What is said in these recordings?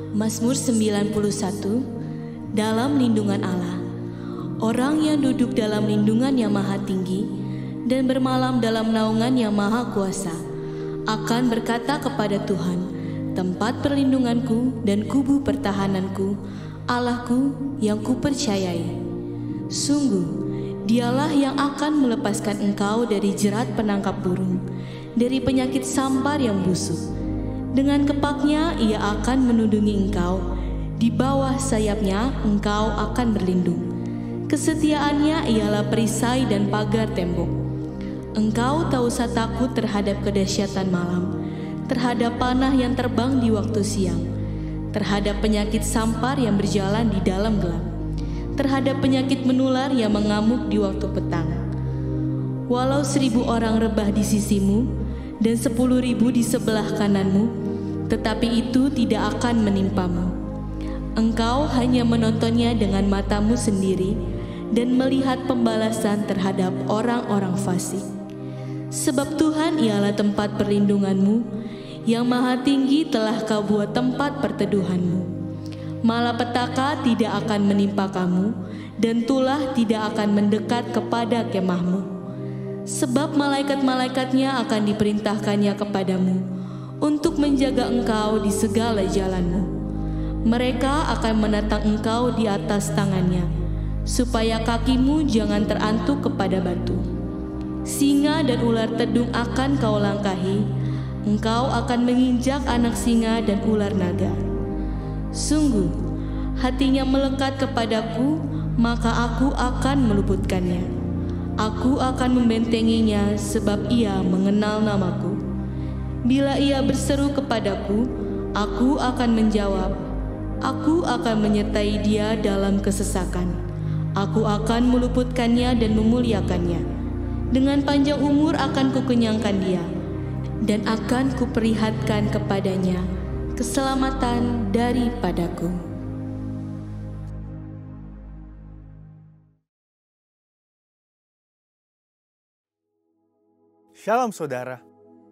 Mazmur 91, dalam lindungan Allah. Orang yang duduk dalam lindungan yang maha tinggi dan bermalam dalam naungan yang maha kuasa akan berkata kepada Tuhan, tempat perlindunganku dan kubu pertahananku, Allahku yang kupercayai. Sungguh, dialah yang akan melepaskan engkau dari jerat penangkap burung, dari penyakit sampar yang busuk. Dengan kepaknya ia akan menundungi engkau, di bawah sayapnya engkau akan berlindung. Kesetiaannya ialah perisai dan pagar tembok. Engkau tak usah takut terhadap kedahsyatan malam, terhadap panah yang terbang di waktu siang, terhadap penyakit sampar yang berjalan di dalam gelap, terhadap penyakit menular yang mengamuk di waktu petang. Walau 1.000 orang rebah di sisimu dan 10.000 di sebelah kananmu, tetapi itu tidak akan menimpamu. Engkau hanya menontonnya dengan matamu sendiri dan melihat pembalasan terhadap orang-orang fasik. Sebab Tuhan ialah tempat perlindunganmu, yang maha tinggi telah kau buat tempat perteduhanmu. Malapetaka tidak akan menimpa kamu, dan tulah tidak akan mendekat kepada kemahmu. Sebab malaikat-malaikatnya akan diperintahkannya kepadamu, untuk menjaga engkau di segala jalanmu. Mereka akan menatang engkau di atas tangannya, supaya kakimu jangan terantuk kepada batu. Singa dan ular tedung akan kau langkahi, engkau akan menginjak anak singa dan ular naga. Sungguh, hatinya melekat kepadaku, maka aku akan meluputkannya. Aku akan membentenginya sebab ia mengenal namaku. Bila ia berseru kepadaku, aku akan menjawab. Aku akan menyertai dia dalam kesesakan. Aku akan meluputkannya dan memuliakannya. Dengan panjang umur akan kukenyangkan dia, dan akan kuperihatkan kepadanya keselamatan daripadaku. Shalom saudara,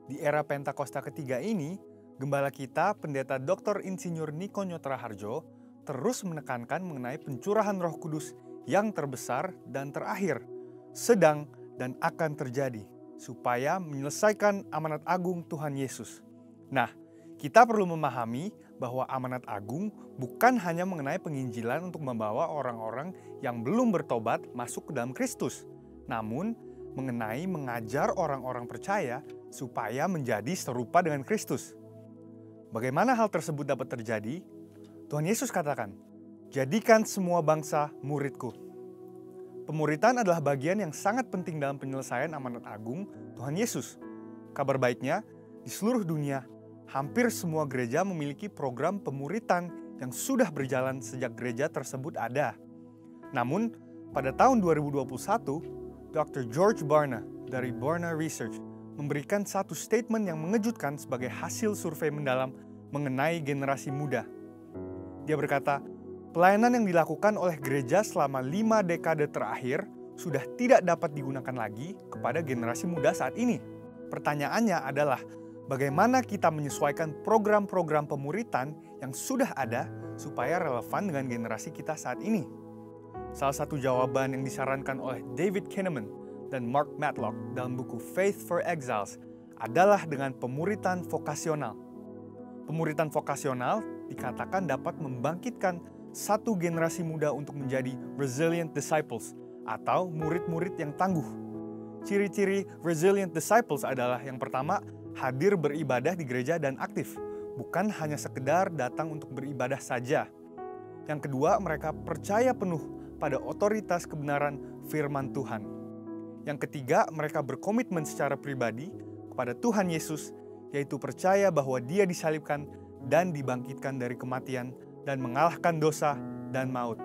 di era Pentakosta ketiga ini, Gembala kita, Pendeta Dr. Insinyur Niko Nyotraharjo, terus menekankan mengenai pencurahan Roh Kudus yang terbesar dan terakhir, sedang dan akan terjadi, supaya menyelesaikan amanat agung Tuhan Yesus. Nah, kita perlu memahami bahwa amanat agung bukan hanya mengenai penginjilan untuk membawa orang-orang yang belum bertobat masuk ke dalam Kristus, namun mengenai mengajar orang-orang percaya supaya menjadi serupa dengan Kristus. Bagaimana hal tersebut dapat terjadi? Tuhan Yesus katakan, "Jadikan semua bangsa muridku." Pemuritan adalah bagian yang sangat penting dalam penyelesaian amanat agung Tuhan Yesus. Kabar baiknya, di seluruh dunia, hampir semua gereja memiliki program pemuritan yang sudah berjalan sejak gereja tersebut ada. Namun, pada tahun 2021, Dr. George Barna dari Barna Research memberikan satu statement yang mengejutkan sebagai hasil survei mendalam mengenai generasi muda. Dia berkata, pelayanan yang dilakukan oleh gereja selama 5 dekade terakhir sudah tidak dapat digunakan lagi kepada generasi muda saat ini. Pertanyaannya adalah, bagaimana kita menyesuaikan program-program pemuritan yang sudah ada supaya relevan dengan generasi kita saat ini? Salah satu jawaban yang disarankan oleh David Kinnaman dan Mark Matlock dalam buku Faith for Exiles adalah dengan pemuritan vokasional. Pemuritan vokasional dikatakan dapat membangkitkan satu generasi muda untuk menjadi resilient disciples atau murid-murid yang tangguh. Ciri-ciri resilient disciples adalah yang pertama, hadir beribadah di gereja dan aktif, bukan hanya sekedar datang untuk beribadah saja. Yang kedua, mereka percaya penuh pada otoritas kebenaran firman Tuhan. Yang ketiga, mereka berkomitmen secara pribadi kepada Tuhan Yesus, yaitu percaya bahwa Dia disalibkan dan dibangkitkan dari kematian dan mengalahkan dosa dan maut.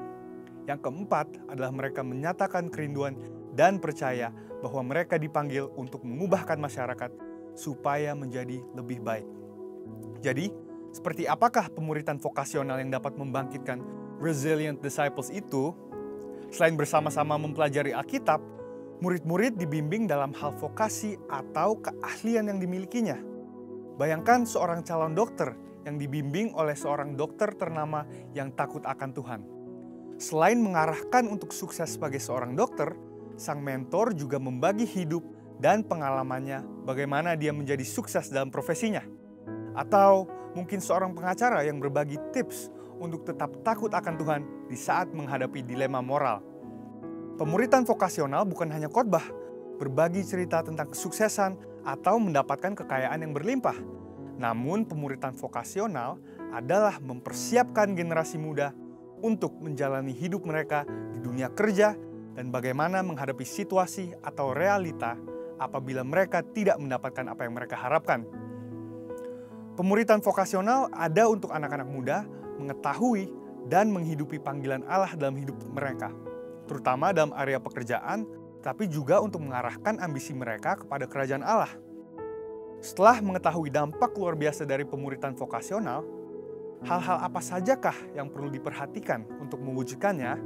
Yang keempat adalah mereka menyatakan kerinduan dan percaya bahwa mereka dipanggil untuk mengubahkan masyarakat supaya menjadi lebih baik. Jadi, seperti apakah pemuritan vokasional yang dapat membangkitkan resilient disciples itu? Selain bersama-sama mempelajari Alkitab, murid-murid dibimbing dalam hal vokasi atau keahlian yang dimilikinya. Bayangkan seorang calon dokter yang dibimbing oleh seorang dokter ternama yang takut akan Tuhan. Selain mengarahkan untuk sukses sebagai seorang dokter, sang mentor juga membagi hidup dan pengalamannya bagaimana dia menjadi sukses dalam profesinya. Atau mungkin seorang pengacara yang berbagi tips untuk tetap takut akan Tuhan di saat menghadapi dilema moral. Pemuritan vokasional bukan hanya khotbah, berbagi cerita tentang kesuksesan atau mendapatkan kekayaan yang berlimpah. Namun pemuritan vokasional adalah mempersiapkan generasi muda untuk menjalani hidup mereka di dunia kerja dan bagaimana menghadapi situasi atau realita apabila mereka tidak mendapatkan apa yang mereka harapkan. Pemuritan vokasional ada untuk anak-anak muda mengetahui dan menghidupi panggilan Allah dalam hidup mereka, terutama dalam area pekerjaan, tapi juga untuk mengarahkan ambisi mereka kepada kerajaan Allah. Setelah mengetahui dampak luar biasa dari pemuritan vokasional, hal-hal apa sajakah yang perlu diperhatikan untuk mewujudkannya?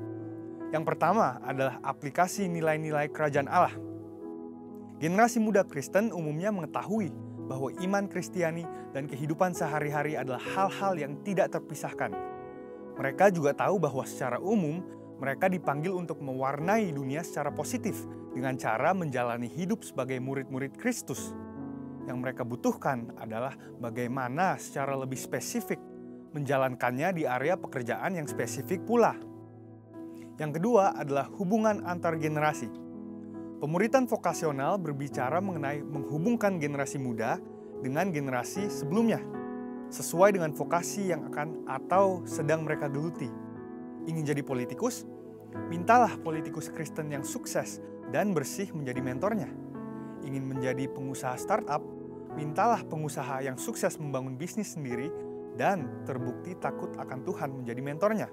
Yang pertama adalah aplikasi nilai-nilai kerajaan Allah. Generasi muda Kristen umumnya mengetahui bahwa iman Kristiani dan kehidupan sehari-hari adalah hal-hal yang tidak terpisahkan. Mereka juga tahu bahwa secara umum mereka dipanggil untuk mewarnai dunia secara positif dengan cara menjalani hidup sebagai murid-murid Kristus. Yang mereka butuhkan adalah bagaimana secara lebih spesifik menjalankannya di area pekerjaan yang spesifik pula. Yang kedua adalah hubungan antar generasi. Pemuritan vokasional berbicara mengenai menghubungkan generasi muda dengan generasi sebelumnya, sesuai dengan vokasi yang akan atau sedang mereka geluti. Ingin jadi politikus? Mintalah politikus Kristen yang sukses dan bersih menjadi mentornya. Ingin menjadi pengusaha startup? Mintalah pengusaha yang sukses membangun bisnis sendiri dan terbukti takut akan Tuhan menjadi mentornya.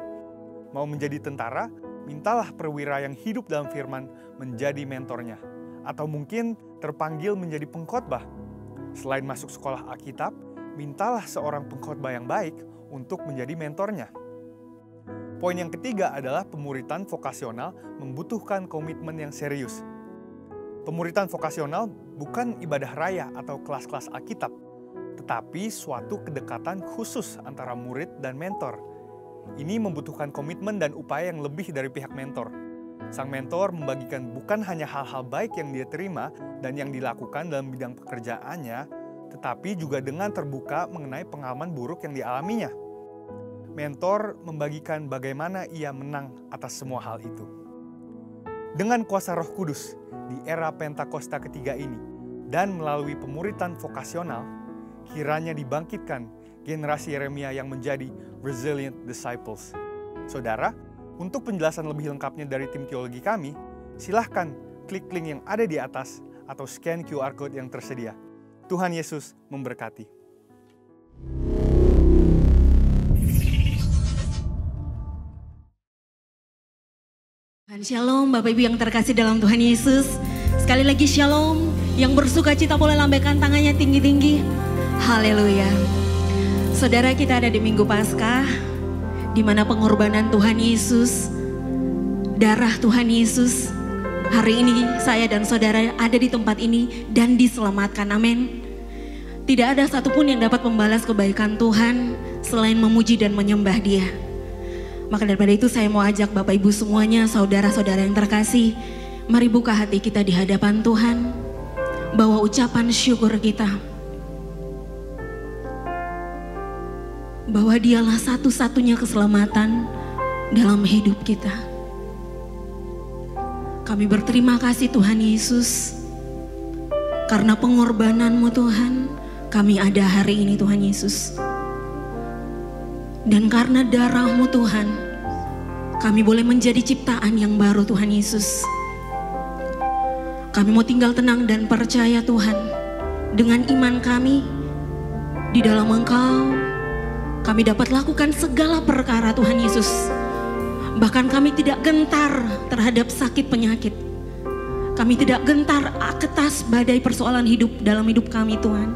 Mau menjadi tentara? Mintalah perwira yang hidup dalam firman menjadi mentornya. Atau mungkin terpanggil menjadi pengkhotbah. Selain masuk sekolah Alkitab, mintalah seorang pengkhotbah yang baik untuk menjadi mentornya. Poin yang ketiga adalah pemuritan vokasional membutuhkan komitmen yang serius. Pemuritan vokasional bukan ibadah raya atau kelas-kelas Alkitab, tetapi suatu kedekatan khusus antara murid dan mentor. Ini membutuhkan komitmen dan upaya yang lebih dari pihak mentor. Sang mentor membagikan bukan hanya hal-hal baik yang dia terima dan yang dilakukan dalam bidang pekerjaannya, tetapi juga dengan terbuka mengenai pengalaman buruk yang dialaminya. Mentor membagikan bagaimana ia menang atas semua hal itu. Dengan kuasa Roh Kudus di era Pentakosta ketiga ini dan melalui pemuritan vokasional, kiranya dibangkitkan generasi Yeremia yang menjadi resilient disciples. Saudara, untuk penjelasan lebih lengkapnya dari tim teologi kami, silahkan klik link yang ada di atas atau scan QR Code yang tersedia. Tuhan Yesus memberkati. Shalom Bapak Ibu yang terkasih dalam Tuhan Yesus. Sekali lagi shalom. Yang bersuka cita boleh lambaikan tangannya tinggi-tinggi. Haleluya. Saudara, kita ada di Minggu Paskah, di mana pengorbanan Tuhan Yesus, darah Tuhan Yesus. Hari ini saya dan saudara ada di tempat ini dan diselamatkan. Amin. Tidak ada satupun yang dapat membalas kebaikan Tuhan selain memuji dan menyembah Dia. Maka daripada itu saya mau ajak Bapak Ibu semuanya, saudara-saudara yang terkasih, mari buka hati kita di hadapan Tuhan, bawa ucapan syukur kita, bahwa Dialah satu-satunya keselamatan dalam hidup kita. Kami berterima kasih Tuhan Yesus, karena pengorbanan-Mu Tuhan, kami ada hari ini Tuhan Yesus. Dan karena darah-Mu Tuhan, kami boleh menjadi ciptaan yang baru Tuhan Yesus. Kami mau tinggal tenang dan percaya Tuhan, dengan iman kami di dalam Engkau, kami dapat lakukan segala perkara Tuhan Yesus. Bahkan kami tidak gentar terhadap sakit penyakit. Kami tidak gentar atas badai persoalan hidup dalam hidup kami Tuhan.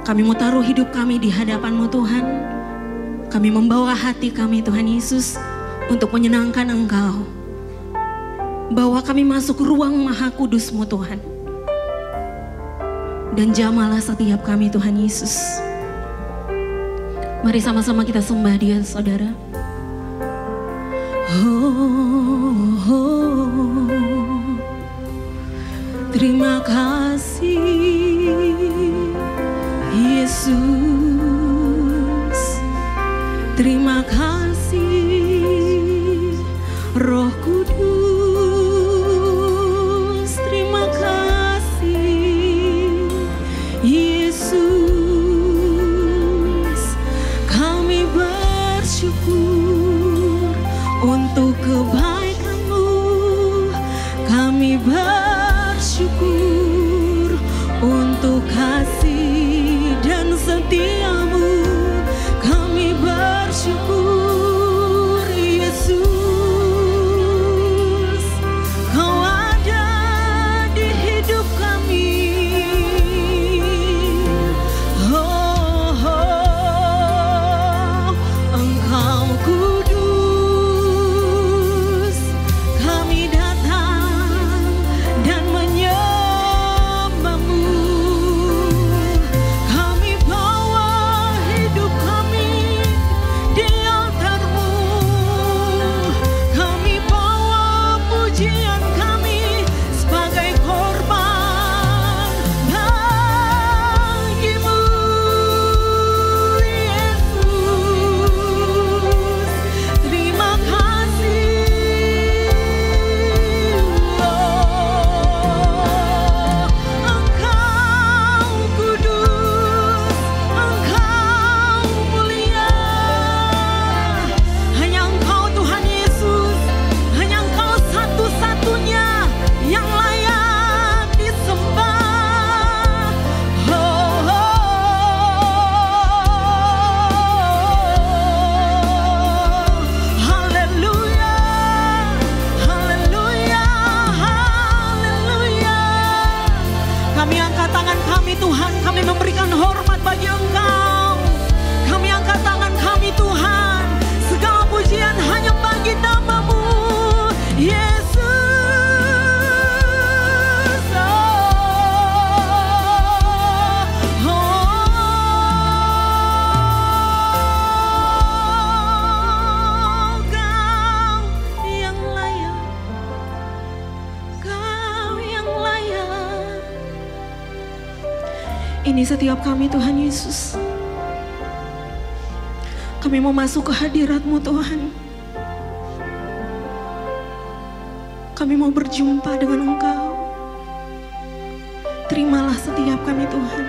Kami mau taruh hidup kami di hadapan-Mu Tuhan. Kami membawa hati kami Tuhan Yesus untuk menyenangkan Engkau. Bawa kami masuk ruang Maha Kudus-Mu Tuhan. dan jamalah setiap kami Tuhan Yesus. Mari sama-sama kita sembah Dia, saudara. Terima kasih Yesus, terima kasih Roh Kudus, terima kasih Yesus. Kami bersyukur untuk kebaikan-Mu, kami bersyukur untuk kasih dan setia-Mu, kami bersyukur Yesus, Kau ada di hidup kami. Engkau kudus, kami datang dan menyembah-Mu. Kami bawa hidup kami di altar-Mu. Kami bawa pujian kami sebagai korban bagi-Mu, Yesus. Terima kasih, Engkau kudus, Engkau mulia. Hanya Engkau Tuhan Yesus, hanya Engkau satu-satunya yang layak disembah. Haleluya, haleluya, haleluya. Kami angkat tangan kami Tuhan, kami memberikan hormat bagi Engkau. Kami angkat tangan kami Tuhan, segala pujian hanya bagi nama-Mu, Yesus. Kau yang layak, Kau yang layak. Ini setiap kami Tuhan Yesus. Kami mau masuk ke hadirat-Mu Tuhan. Kami mau berjumpa dengan Engkau. Terimalah setiap kami Tuhan.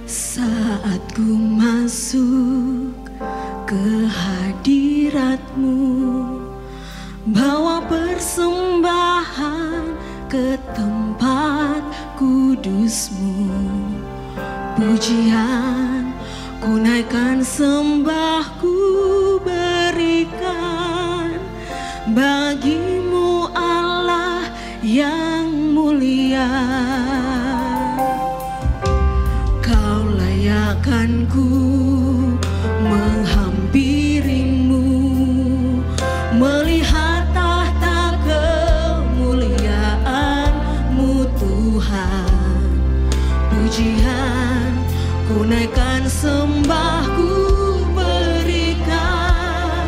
Saat ku masuk ke hadirat-Mu, bawa persembahan ke tempat kudus-Mu. Pujian ku naikkan, sembahku berikan bagi-Mu Allah yang mulia. Kau layakkan ku menghampiri-Mu, melihat tahta kemuliaan-Mu Tuhan. Pujian ku naikkan, sembahku berikan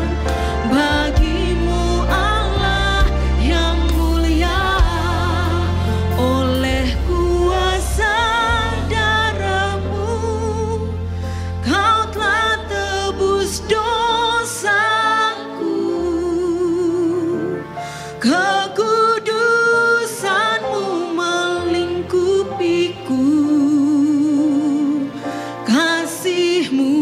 bagi-Mu Allah yang mulia. Oleh kuasa darah-Mu, Kau telah tebus dosaku. Kekudusan-Mu melingkupiku, kasih-Mu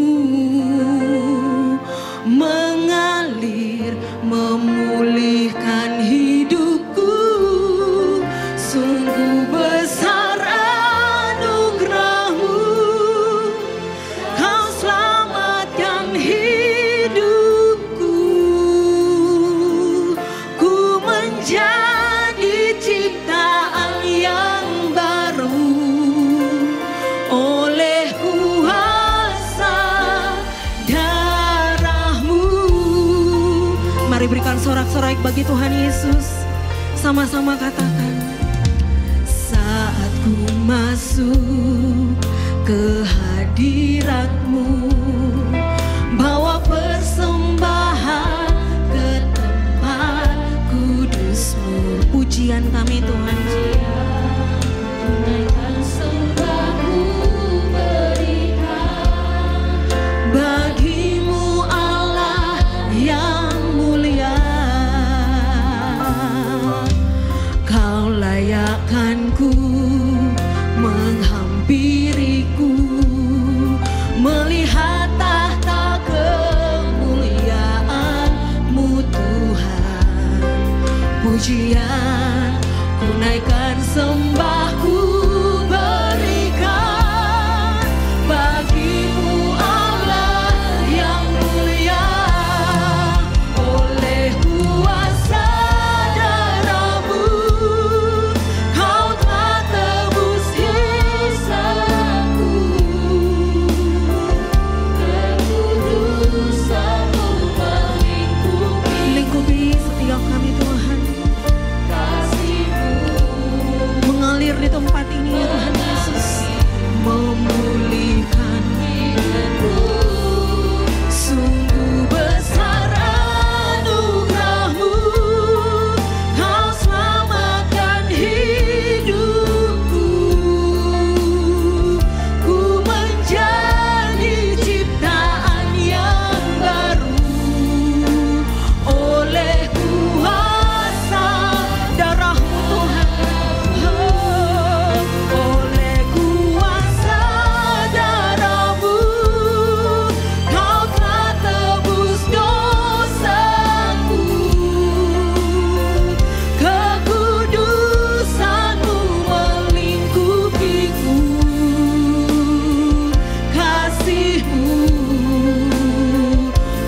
mengalir memulihkan hidupku. Sungguh besar anugerah-Mu, Kau selamatkan hidupku. Ku menjadi ciptaan yang baru oleh kuasa darah-Mu. Mari berikan sorak-sorai bagi Tuhan Yesus. Sama-sama katakan, saat ku masuk ke hadirat-Mu, bawa persembahan ke tempat kudus-Mu. Pujian kami Tuhan, tunaikan sembahku berikan bagi-Mu Allah yang mulia. Kau layakkanku, menghampiriku, melihat tahta kemuliaan-Mu Tuhan. Pujian ku naikkan, sembahku berikan bagi-Mu Allah yang mulia. Oleh kuasa darah-Mu, Kau telah tebus dosaku. Kekudusan-Mu melingkupi setiap kami Tuhan. Mengalir di tempat ini ya Tuhan Yesus, memulihkan hidupku. Sungguh besar anugerah-Mu, Kau selamatkan hidupku. Ku menjadi ciptaan yang baru oleh kuasa darah-Mu Tuhan. Oleh kuasa darah-Mu, Kau telah tebus dosaku. Kekudusan-Mu melingkupiku. Kasih-Mu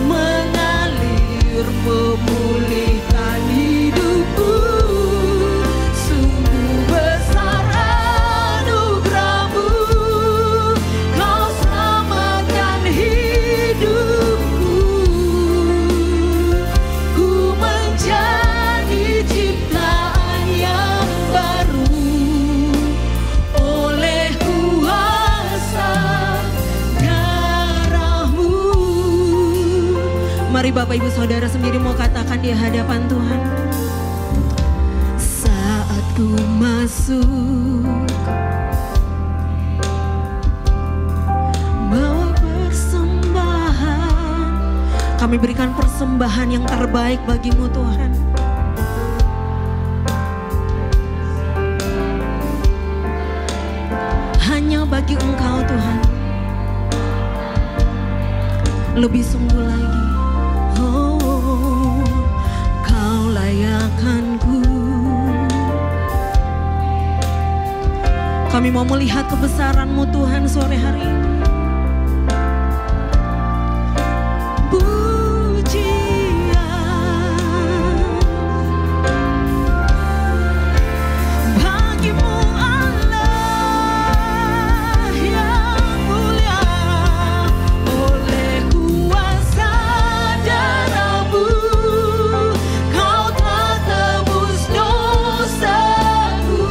mengalir, memulihkan hidupku. Sungguh besar anugerah-Mu, Kau selamatkan hidupku. Ku menjadi ciptaan yang baru oleh kuasa darah-Mu. Mari Bapak Ibu Saudara sendiri mau katakan di hadapan Tuhan. Saat ku masuk, bawa persembahan. Kami berikan persembahan yang terbaik bagi-Mu Tuhan. Hanya bagi Engkau Tuhan. Lebih sungguh lagi, oh, Kau layakkanku. Kami mau melihat kebesaran-Mu Tuhan sore hari ini. Pujian bagi-Mu Allah yang mulia. Oleh kuasa darah-Mu, Kau telah tebus dosaku.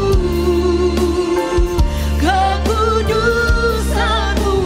Kekudusan-Mu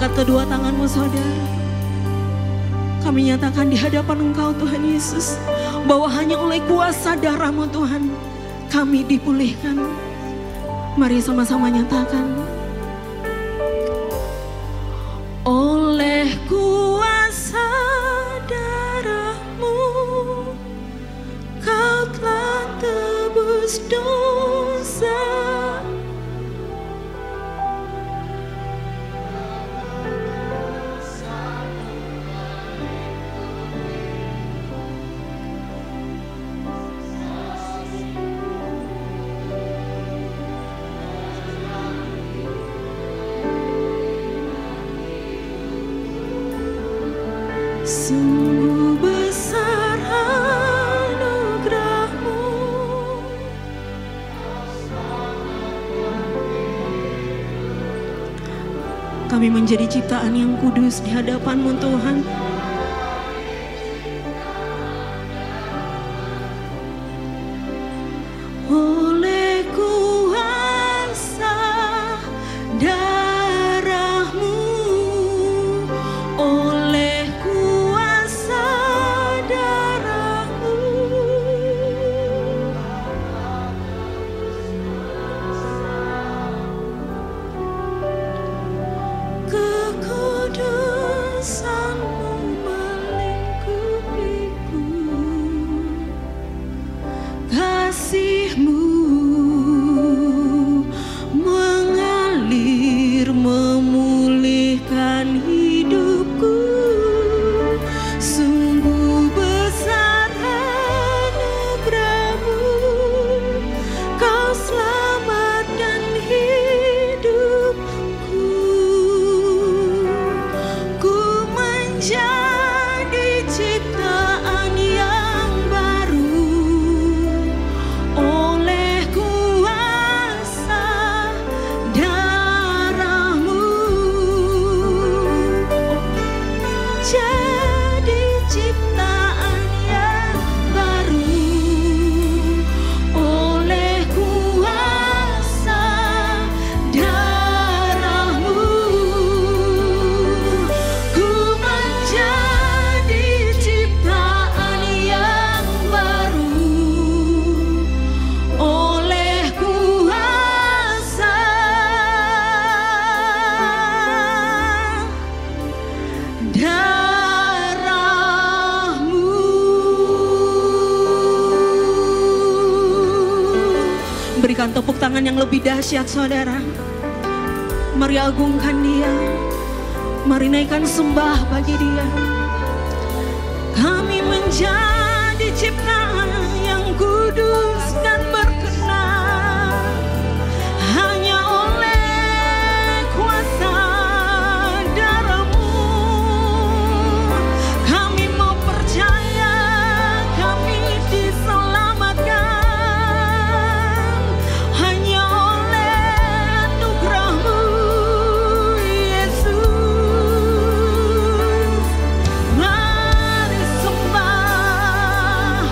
Angkat kedua tanganmu saudara. Kami nyatakan di hadapan Engkau Tuhan Yesus, bahwa hanya oleh kuasa darah-Mu Tuhan, kami dipulihkan. Mari sama-sama nyatakan. Oleh kuasa darah-Mu, Kau telah tebus dosa. Sungguh besar anugerah-Mu, kami menjadi ciptaan yang kudus di hadapan-Mu Tuhan. Oleh kuasa darah-Mu, oleh kuasa darah-Mu, kekudusan-Mu melingkupiku, kasih-Mu mengalir memulihkan hidupku. Sungguh besar anugerah-Mu, Kau selamatkan hidupku. Ku menjadi ciptaan yang baru oleh kuasa darah-Mu. Jadi ciptaan yang baru oleh kuasa darah-Mu. Ku menjadi ciptaan yang baru oleh kuasa darah-Mu. Berikan tepuk tangan yang lebih dahsyat saudara. Mari agungkan Dia, mari naikkan sembah bagi Dia. Kami menjadi ciptaan yang kudus dan berkenan, hanya oleh kuasa darah-Mu. Kami mau percaya, kami diselamatkan hanya oleh anugerah-Mu, Yesus. Mari sembah,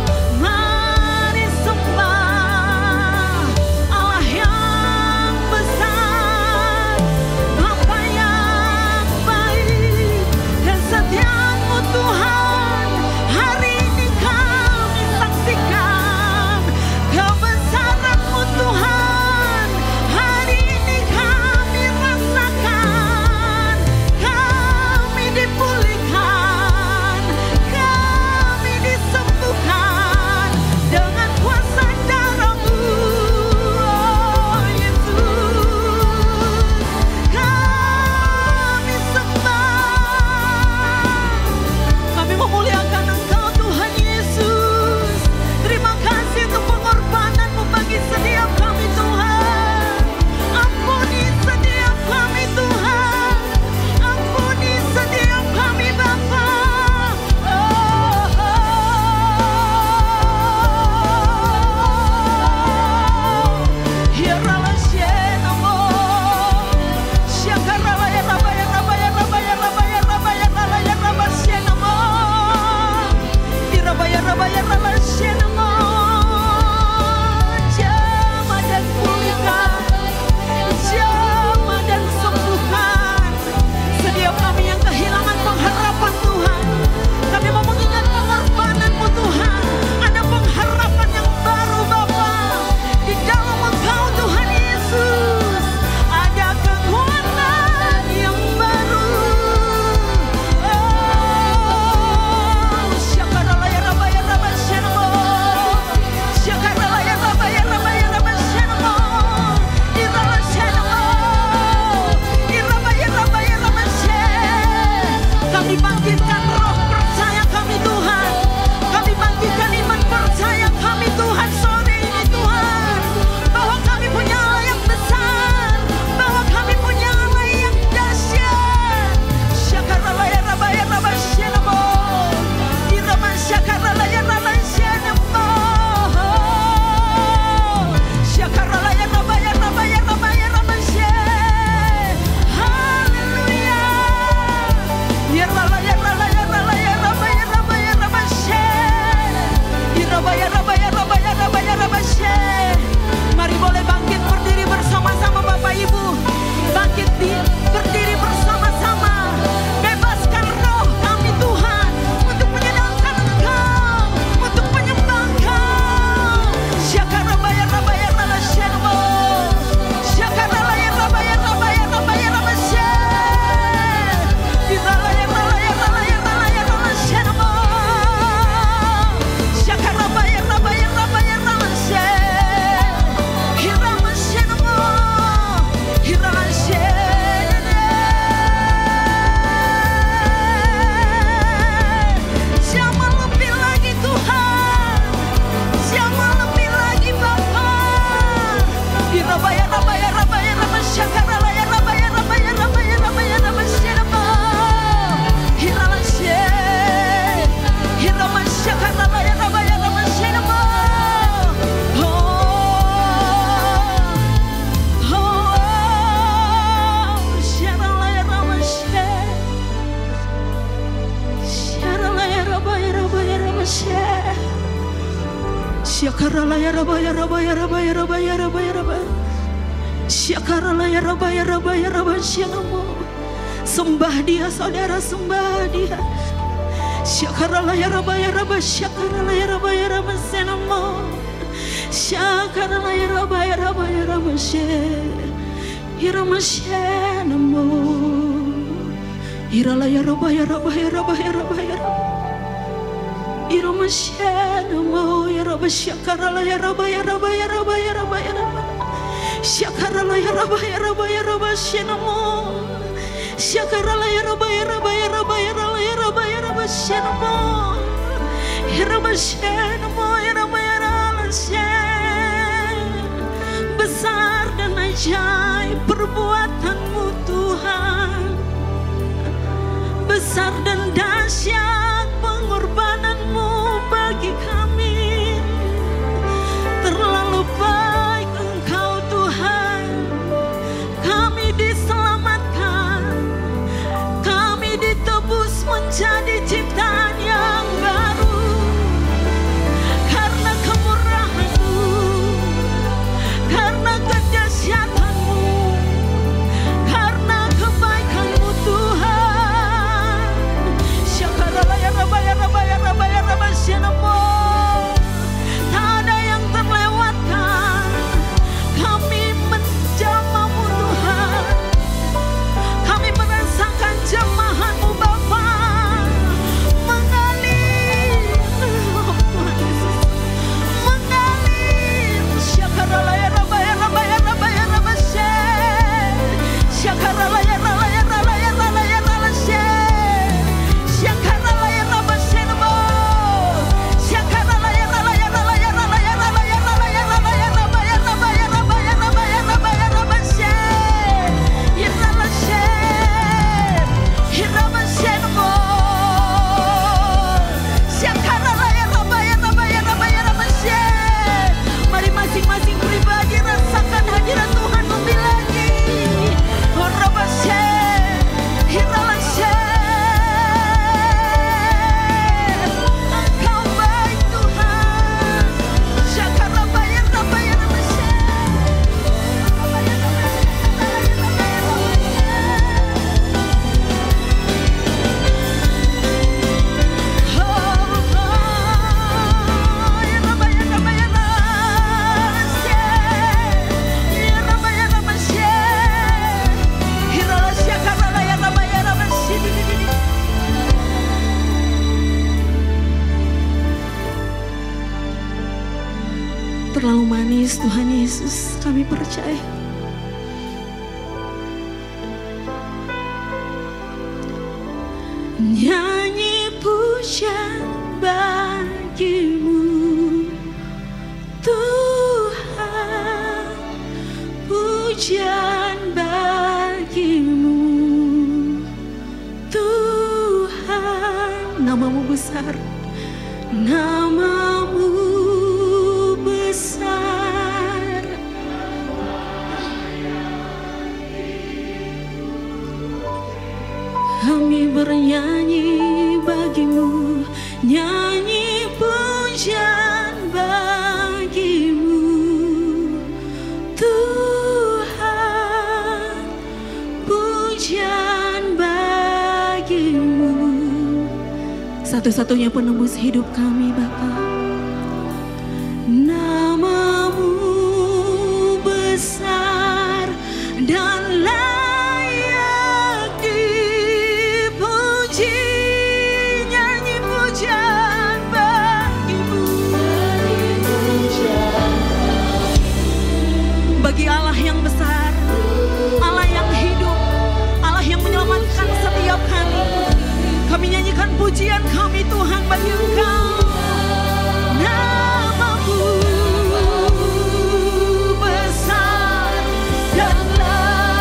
Syakarala ya Rabba ya Rabba ya Rabba ya Rabba ya Rabba ya Rabba. Syakarala ya Rabba ya Rabba ya Rabba Shalom. Sembah dia saudara, sembah dia. Syakarala ya Rabba ya Rabba, syakarala ya Rabba ya Rabba Shalom. Syakarala ya Rabba ya Rabba ya Rabba Shalom. Irala ya Rabba ya Rabba ya Rabba ya Rabba ya Rabba. Iramashalom ya Rabba syakarala ya Rabba ya Rabba ya Rabba ya Rabba ya Rabba. Syakarala ya Rabba ya Rabba ya Rabba Shalom. Syakarala ya Rabba ya Rabba ya Rabba ya Rabba ya Rabba ya Rabba Shalom. Ya Rabba Shalom ya Rabba ya Rabba Shalom. Besar dan ajaib perbuatan-Mu Tuhan. Besar dan dahsyat pengorbanan-Mu bagi kami. Terlalu baik Engkau Tuhan. Kami diselamatkan, kami ditebus menjadi ciptaan yang baru karena kemurahan-Mu, karena kedahsyatan-Mu, karena kebaikan-Mu Tuhan. Syakarala ya Rabba ya Rabba ya Rabba ya Rabba Shalom. Tak ada yang terlewatkan. Kami menjamah-Mu Tuhan. Kami merasakan jamahan-Mu Bapa mengalir. Mengalir. Syakarala ya Rabba ya Rabba ya Rabba ya Rabba Syakarala ya Rabba ya Rabba ya Rabba ya Rabba Syakarala ya Rabba Shalom. Syakarala ya Rabba ya Rabba ya Rabba ya Rabba ya Rabba ya Rabba ya Rabba ya Rabba ya Rabba ya Rabba ya Rabba ya Rabba Hirama Shalom. Syakarala ya Rabba ya Rabba ya Rabba ya Rabba. Mari masing-masing pribadi rasakan hadirat Tuhan lebih lagi. Oh Rabba Hirama Engkau baik Tuhan. Syakarala ya Rabba ya Rabba terlalu manis Tuhan Yesus, kami percaya. Nyanyi pujian bagi-Mu Tuhan, pujian bagi-Mu Tuhan. Nama-Mu besar, nama-Mu besar. Kami bernyanyi bagi-Mu, nyanyi pujian bagi-Mu Tuhan, pujian bagi-Mu. Satu-satunya penembus hidup kami Bapa. Nama-Mu besar dan layak dipuji. Nyanyi pujian bagi-Mu. Bagi Allah yang besar, Allah yang hidup, Allah yang menyelamatkan setiap kami. Kami nyanyikan pujian kami Tuhan bagi Engkau. Nama-Mu besar dan layak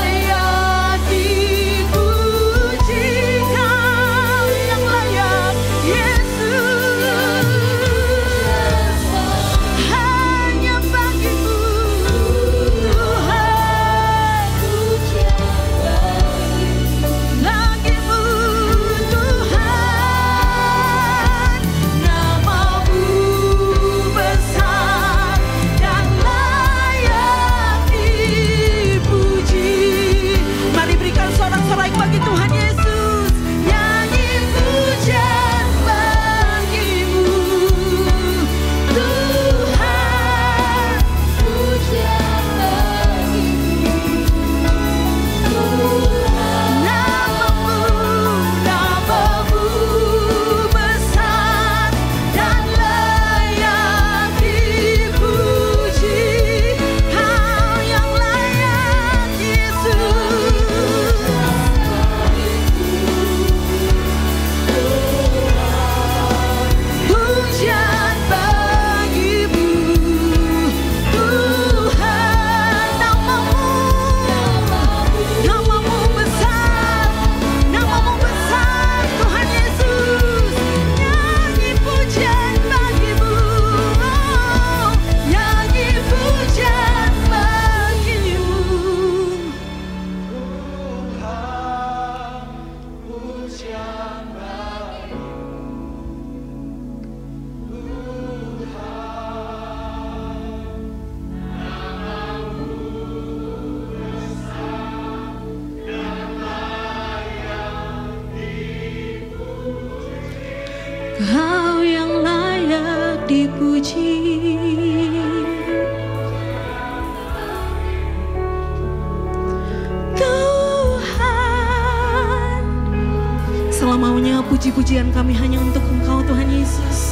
pujian kami hanya untuk Engkau Tuhan Yesus.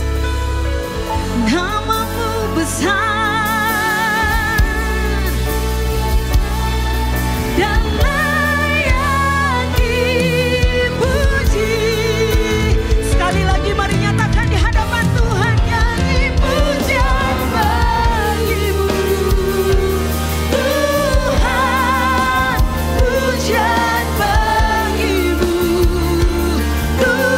Nama-Mu besar dan layak dipuji. Sekali lagi mari nyatakan di hadapan Tuhan, nyanyi pujian bagi-Mu Tuhan, pujian bagi-Mu Tuhan.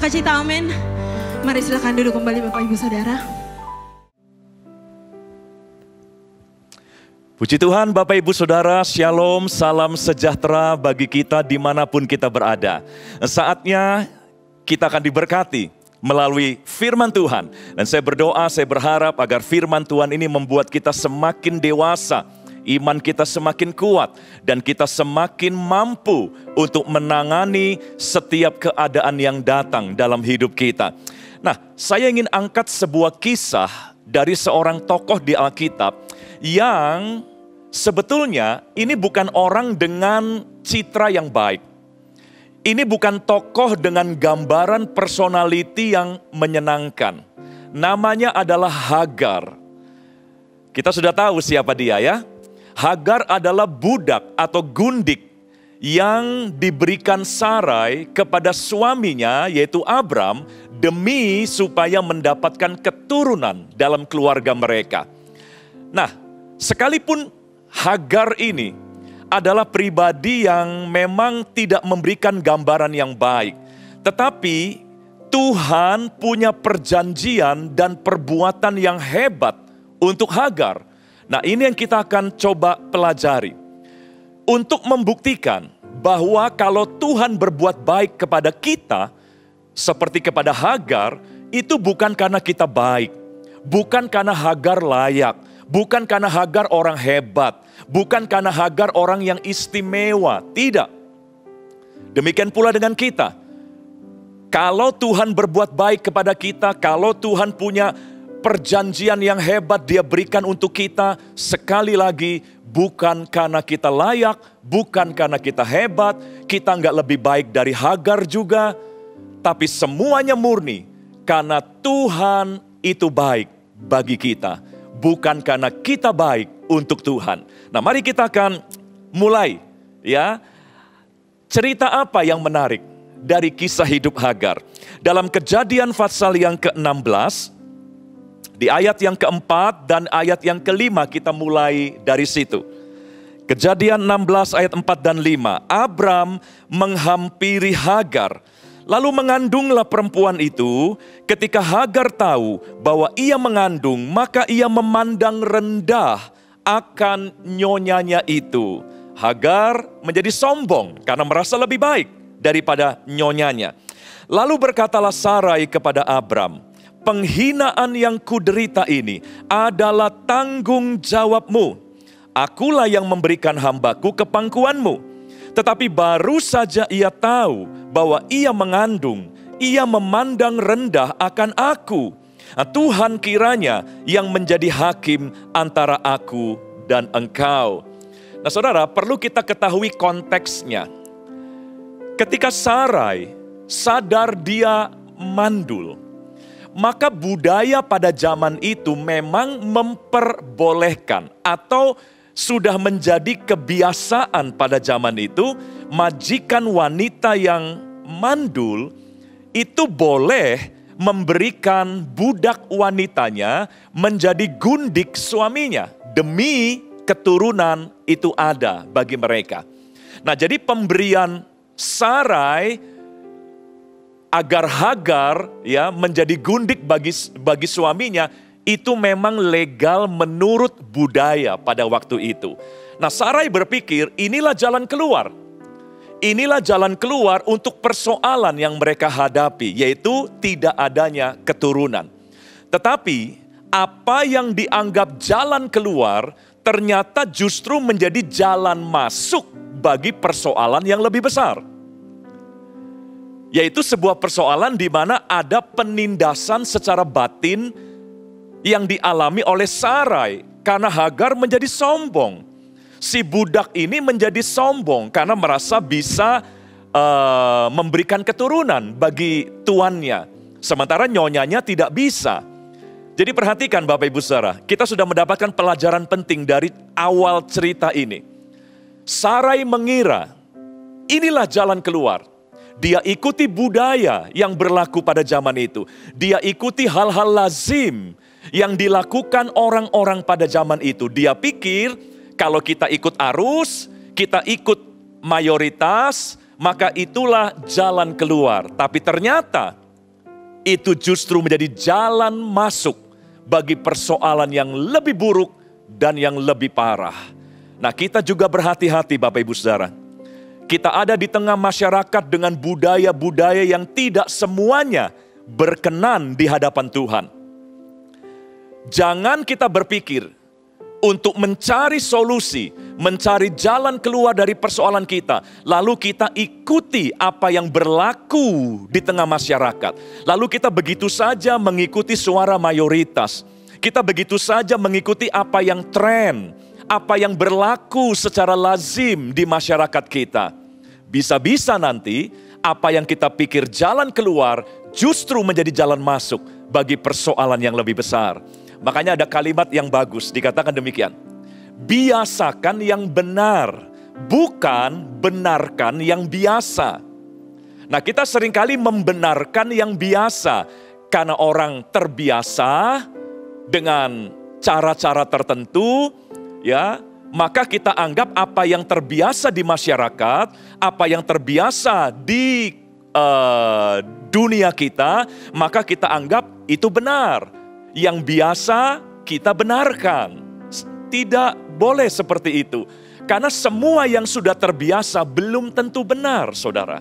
bersukacita, amin. Mari silakan duduk kembali Bapak Ibu Saudara. Puji Tuhan Bapak Ibu Saudara, Shalom, salam sejahtera bagi kita dimanapun kita berada. Saatnya kita akan diberkati melalui firman Tuhan. Dan saya berdoa, saya berharap agar firman Tuhan ini membuat kita semakin dewasa, iman kita semakin kuat, dan kita semakin mampu untuk menangani setiap keadaan yang datang dalam hidup kita. Nah, saya ingin angkat sebuah kisah dari seorang tokoh di Alkitab yang sebetulnya ini bukan orang dengan citra yang baik. Ini bukan tokoh dengan gambaran personality yang menyenangkan. Namanya adalah Hagar. Kita sudah tahu siapa dia ya. Hagar adalah budak atau gundik yang diberikan Sarai kepada suaminya yaitu Abram demi supaya mendapatkan keturunan dalam keluarga mereka. Nah, sekalipun Hagar ini adalah pribadi yang memang tidak memberikan gambaran yang baik, tetapi Tuhan punya perjanjian dan perbuatan yang hebat untuk Hagar. Nah, ini yang kita akan coba pelajari untuk membuktikan bahwa kalau Tuhan berbuat baik kepada kita seperti kepada Hagar, itu bukan karena kita baik, bukan karena Hagar layak, bukan karena Hagar orang hebat, bukan karena Hagar orang yang istimewa, tidak. Demikian pula dengan kita. Kalau Tuhan berbuat baik kepada kita, kalau Tuhan punya perjanjian yang hebat Dia berikan untuk kita, sekali lagi bukan karena kita layak, bukan karena kita hebat, kita nggak lebih baik dari Hagar juga, tapi semuanya murni karena Tuhan itu baik bagi kita. Bukan karena kita baik untuk Tuhan. Nah, mari kita akan mulai ya. Cerita apa yang menarik dari kisah hidup Hagar? Dalam Kejadian pasal yang ke-16, di ayat yang ke-4 dan ayat yang ke-5 kita mulai dari situ. Kejadian 16 ayat 4 dan 5. Abram menghampiri Hagar. Lalu mengandunglah perempuan itu. Ketika Hagar tahu bahwa ia mengandung, maka ia memandang rendah akan nyonyanya itu. Hagar menjadi sombong karena merasa lebih baik daripada nyonyanya. Lalu berkatalah Sarai kepada Abram, penghinaan yang kuderita ini adalah tanggung jawabmu. Akulah yang memberikan hambaku ke pangkuanmu. Tetapi baru saja ia tahu bahwa ia mengandung, ia memandang rendah akan aku. Nah, Tuhan kiranya yang menjadi hakim antara aku dan engkau. Nah, saudara, perlu kita ketahui konteksnya. Ketika Sarai sadar dia mandul, maka budaya pada zaman itu memang memperbolehkan atau sudah menjadi kebiasaan pada zaman itu, majikan wanita yang mandul itu boleh memberikan budak wanitanya menjadi gundik suaminya demi keturunan itu ada bagi mereka. Nah, jadi pemberian Sarai agar Hagar ya menjadi gundik bagi suaminya itu memang legal menurut budaya pada waktu itu. Nah, Sarai berpikir inilah jalan keluar. Inilah jalan keluar untuk persoalan yang mereka hadapi, yaitu tidak adanya keturunan. Tetapi apa yang dianggap jalan keluar ternyata justru menjadi jalan masuk bagi persoalan yang lebih besar. Yaitu sebuah persoalan di mana ada penindasan secara batin yang dialami oleh Sarai karena Hagar menjadi sombong. Si budak ini menjadi sombong karena merasa bisa memberikan keturunan bagi tuannya. Sementara nyonyanya tidak bisa. Jadi perhatikan Bapak Ibu Saudara, kita sudah mendapatkan pelajaran penting dari awal cerita ini. Sarai mengira inilah jalan keluar. Dia ikuti budaya yang berlaku pada zaman itu. Dia ikuti hal-hal lazim yang dilakukan orang-orang pada zaman itu. Dia pikir kalau kita ikut arus, kita ikut mayoritas, maka itulah jalan keluar. Tapi ternyata itu justru menjadi jalan masuk bagi persoalan yang lebih buruk dan yang lebih parah. Nah, kita juga berhati-hati Bapak Ibu Saudara. Kita ada di tengah masyarakat dengan budaya-budaya yang tidak semuanya berkenan di hadapan Tuhan. Jangan kita berpikir untuk mencari solusi, mencari jalan keluar dari persoalan kita, lalu kita ikuti apa yang berlaku di tengah masyarakat. Lalu kita begitu saja mengikuti suara mayoritas. Kita begitu saja mengikuti apa yang tren, apa yang berlaku secara lazim di masyarakat kita. Bisa-bisa nanti apa yang kita pikir jalan keluar justru menjadi jalan masuk bagi persoalan yang lebih besar. Makanya ada kalimat yang bagus, dikatakan demikian. Biasakan yang benar, bukan benarkan yang biasa. Nah, kita seringkali membenarkan yang biasa karena orang terbiasa dengan cara-cara tertentu, ya. Maka kita anggap apa yang terbiasa di masyarakat, apa yang terbiasa di dunia kita, maka kita anggap itu benar. Yang biasa kita benarkan. Tidak boleh seperti itu. Karena semua yang sudah terbiasa belum tentu benar, saudara.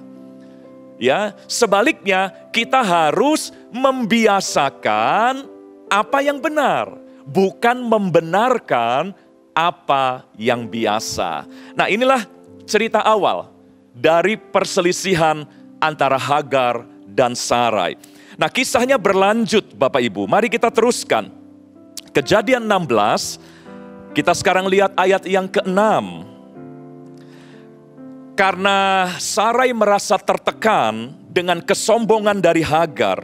Ya, sebaliknya kita harus membiasakan apa yang benar, bukan membenarkan apa yang biasa. Nah, inilah cerita awal dari perselisihan antara Hagar dan Sarai. Nah, kisahnya berlanjut Bapak Ibu. Mari kita teruskan. Kejadian 16, kita sekarang lihat ayat yang ke-6. Karena Sarai merasa tertekan dengan kesombongan dari Hagar,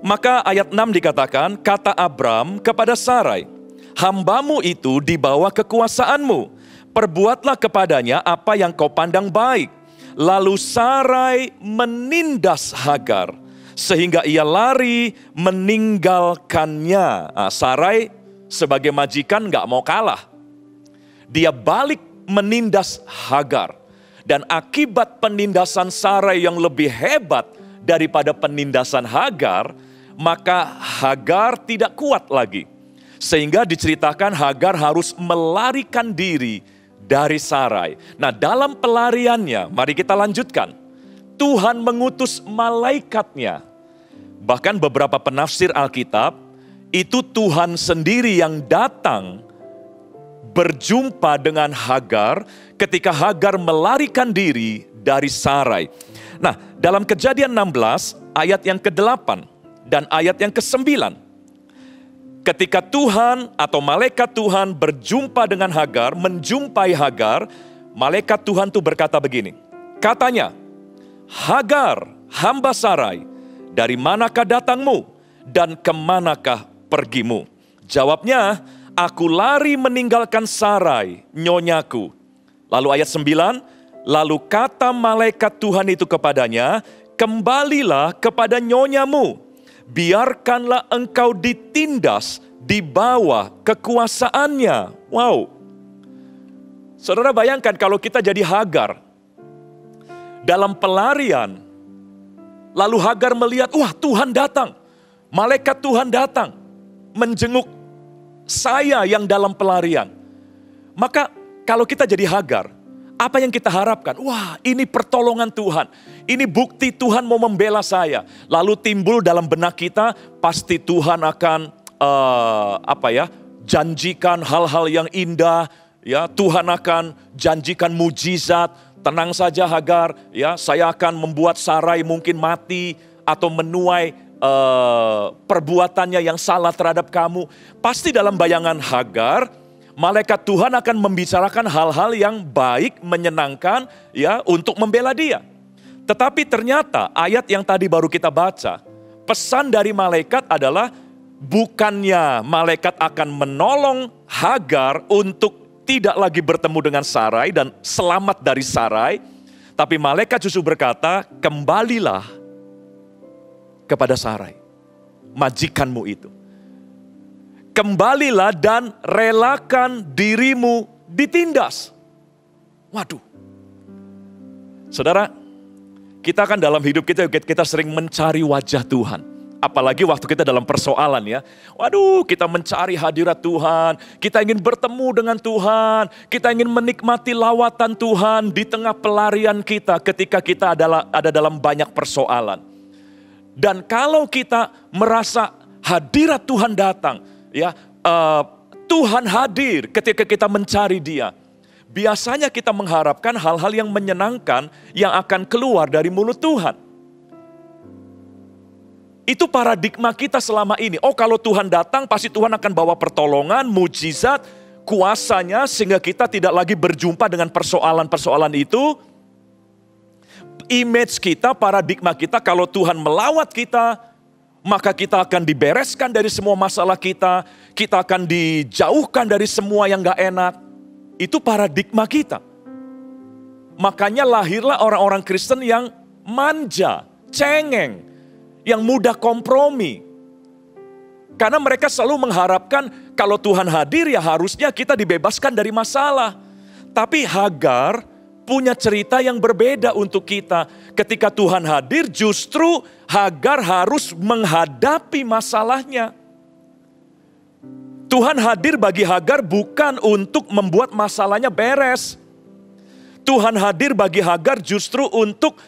maka ayat 6 dikatakan, kata Abram kepada Sarai, hambamu itu di bawah kekuasaanmu, perbuatlah kepadanya apa yang kau pandang baik. Lalu Sarai menindas Hagar, sehingga ia lari meninggalkannya. Nah, Sarai sebagai majikan gak mau kalah. Dia balik menindas Hagar. Dan akibat penindasan Sarai yang lebih hebat daripada penindasan Hagar, maka Hagar tidak kuat lagi. Sehingga diceritakan Hagar harus melarikan diri dari Sarai. Nah, dalam pelariannya, mari kita lanjutkan. Tuhan mengutus malaikatnya. Bahkan beberapa penafsir Alkitab, itu Tuhan sendiri yang datang berjumpa dengan Hagar ketika Hagar melarikan diri dari Sarai. Nah, dalam Kejadian 16 ayat yang ke-8 dan ayat yang ke-9. Ketika Tuhan atau malaikat Tuhan berjumpa dengan Hagar, menjumpai Hagar, malaikat Tuhan itu berkata begini. Katanya, Hagar, hamba Sarai, dari manakah datangmu dan kemanakah pergimu? Jawabnya, aku lari meninggalkan Sarai, nyonyaku. Lalu ayat 9, lalu kata malaikat Tuhan itu kepadanya, kembalilah kepada nyonyamu, biarkanlah engkau ditindas di bawah kekuasaannya. Wow. Saudara bayangkan kalau kita jadi Hagar, dalam pelarian, lalu Hagar melihat, wah Tuhan datang, malaikat Tuhan datang, menjenguk saya yang dalam pelarian. Maka kalau kita jadi Hagar, apa yang kita harapkan? Wah, ini pertolongan Tuhan. Ini bukti Tuhan mau membela saya. Lalu timbul dalam benak kita, pasti Tuhan akan janjikan hal-hal yang indah. Ya, Tuhan akan janjikan mujizat. Tenang saja Hagar, ya, saya akan membuat Sarai mungkin mati atau menuai perbuatannya yang salah terhadap kamu. Pasti dalam bayangan Hagar, malaikat Tuhan akan membicarakan hal-hal yang baik, menyenangkan, ya, untuk membela dia. Tetapi ternyata ayat yang tadi baru kita baca, pesan dari malaikat adalah bukannya malaikat akan menolong Hagar untuk tidak lagi bertemu dengan Sarai dan selamat dari Sarai, tapi malaikat justru berkata, kembalilah kepada Sarai, majikanmu itu. Kembalilah dan relakan dirimu ditindas. Waduh. Saudara, kita kan dalam hidup kita sering mencari wajah Tuhan. Apalagi waktu kita dalam persoalan ya. Waduh, kita mencari hadirat Tuhan. Kita ingin bertemu dengan Tuhan. Kita ingin menikmati lawatan Tuhan di tengah pelarian kita ketika kita ada dalam banyak persoalan. Dan kalau kita merasa hadirat Tuhan datang, ya Tuhan hadir ketika kita mencari Dia. Biasanya kita mengharapkan hal-hal yang menyenangkan yang akan keluar dari mulut Tuhan. Itu paradigma kita selama ini. Oh, kalau Tuhan datang pasti Tuhan akan bawa pertolongan, mujizat, kuasanya sehingga kita tidak lagi berjumpa dengan persoalan-persoalan itu. Image kita, paradigma kita, kalau Tuhan melawat kita, maka kita akan dibereskan dari semua masalah kita. Kita akan dijauhkan dari semua yang gak enak. Itu paradigma kita. Makanya lahirlah orang-orang Kristen yang manja, cengeng, yang mudah kompromi. Karena mereka selalu mengharapkan kalau Tuhan hadir ya harusnya kita dibebaskan dari masalah. Tapi Hagar punya cerita yang berbeda untuk kita. Ketika Tuhan hadir justru Hagar harus menghadapi masalahnya. Tuhan hadir bagi Hagar bukan untuk membuat masalahnya beres. Tuhan hadir bagi Hagar justru untuk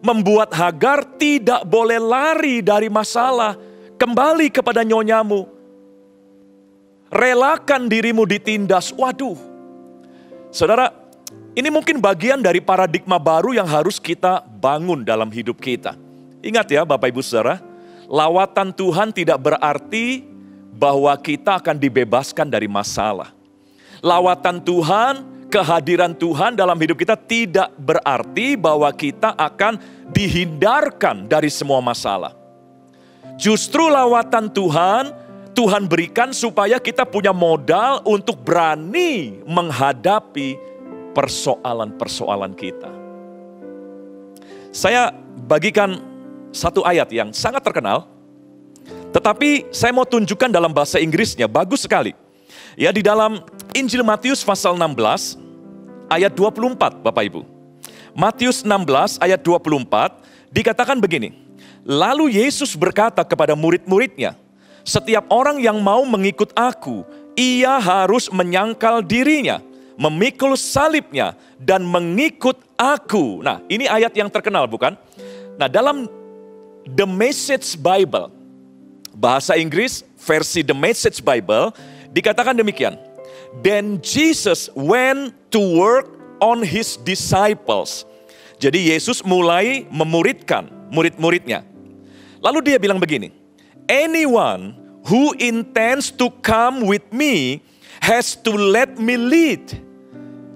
membuat Hagar tidak boleh lari dari masalah. Kembali kepada nyonyamu. Relakan dirimu ditindas. Waduh. Saudara, ini mungkin bagian dari paradigma baru yang harus kita bangun dalam hidup kita. Ingat ya Bapak Ibu Saudara, lawatan Tuhan tidak berarti bahwa kita akan dibebaskan dari masalah. Lawatan Tuhan, kehadiran Tuhan dalam hidup kita tidak berarti bahwa kita akan dihindarkan dari semua masalah. Justru lawatan Tuhan, Tuhan berikan supaya kita punya modal untuk berani menghadapi persoalan-persoalan kita. Saya bagikan satu ayat yang sangat terkenal, tetapi saya mau tunjukkan dalam bahasa Inggrisnya, bagus sekali. Ya, di dalam Injil Matius pasal 16 ayat 24 Bapak Ibu. Matius 16 ayat 24 dikatakan begini. Lalu Yesus berkata kepada murid-muridnya, setiap orang yang mau mengikut aku, ia harus menyangkal dirinya, memikul salibnya dan mengikut aku. Nah, ini ayat yang terkenal bukan? Nah, dalam The Message Bible, bahasa Inggris versi The Message Bible, dikatakan demikian. Then Jesus went to work on his disciples. Jadi Yesus mulai memuridkan murid-muridnya. Lalu dia bilang begini, anyone who intends to come with me has to let me lead.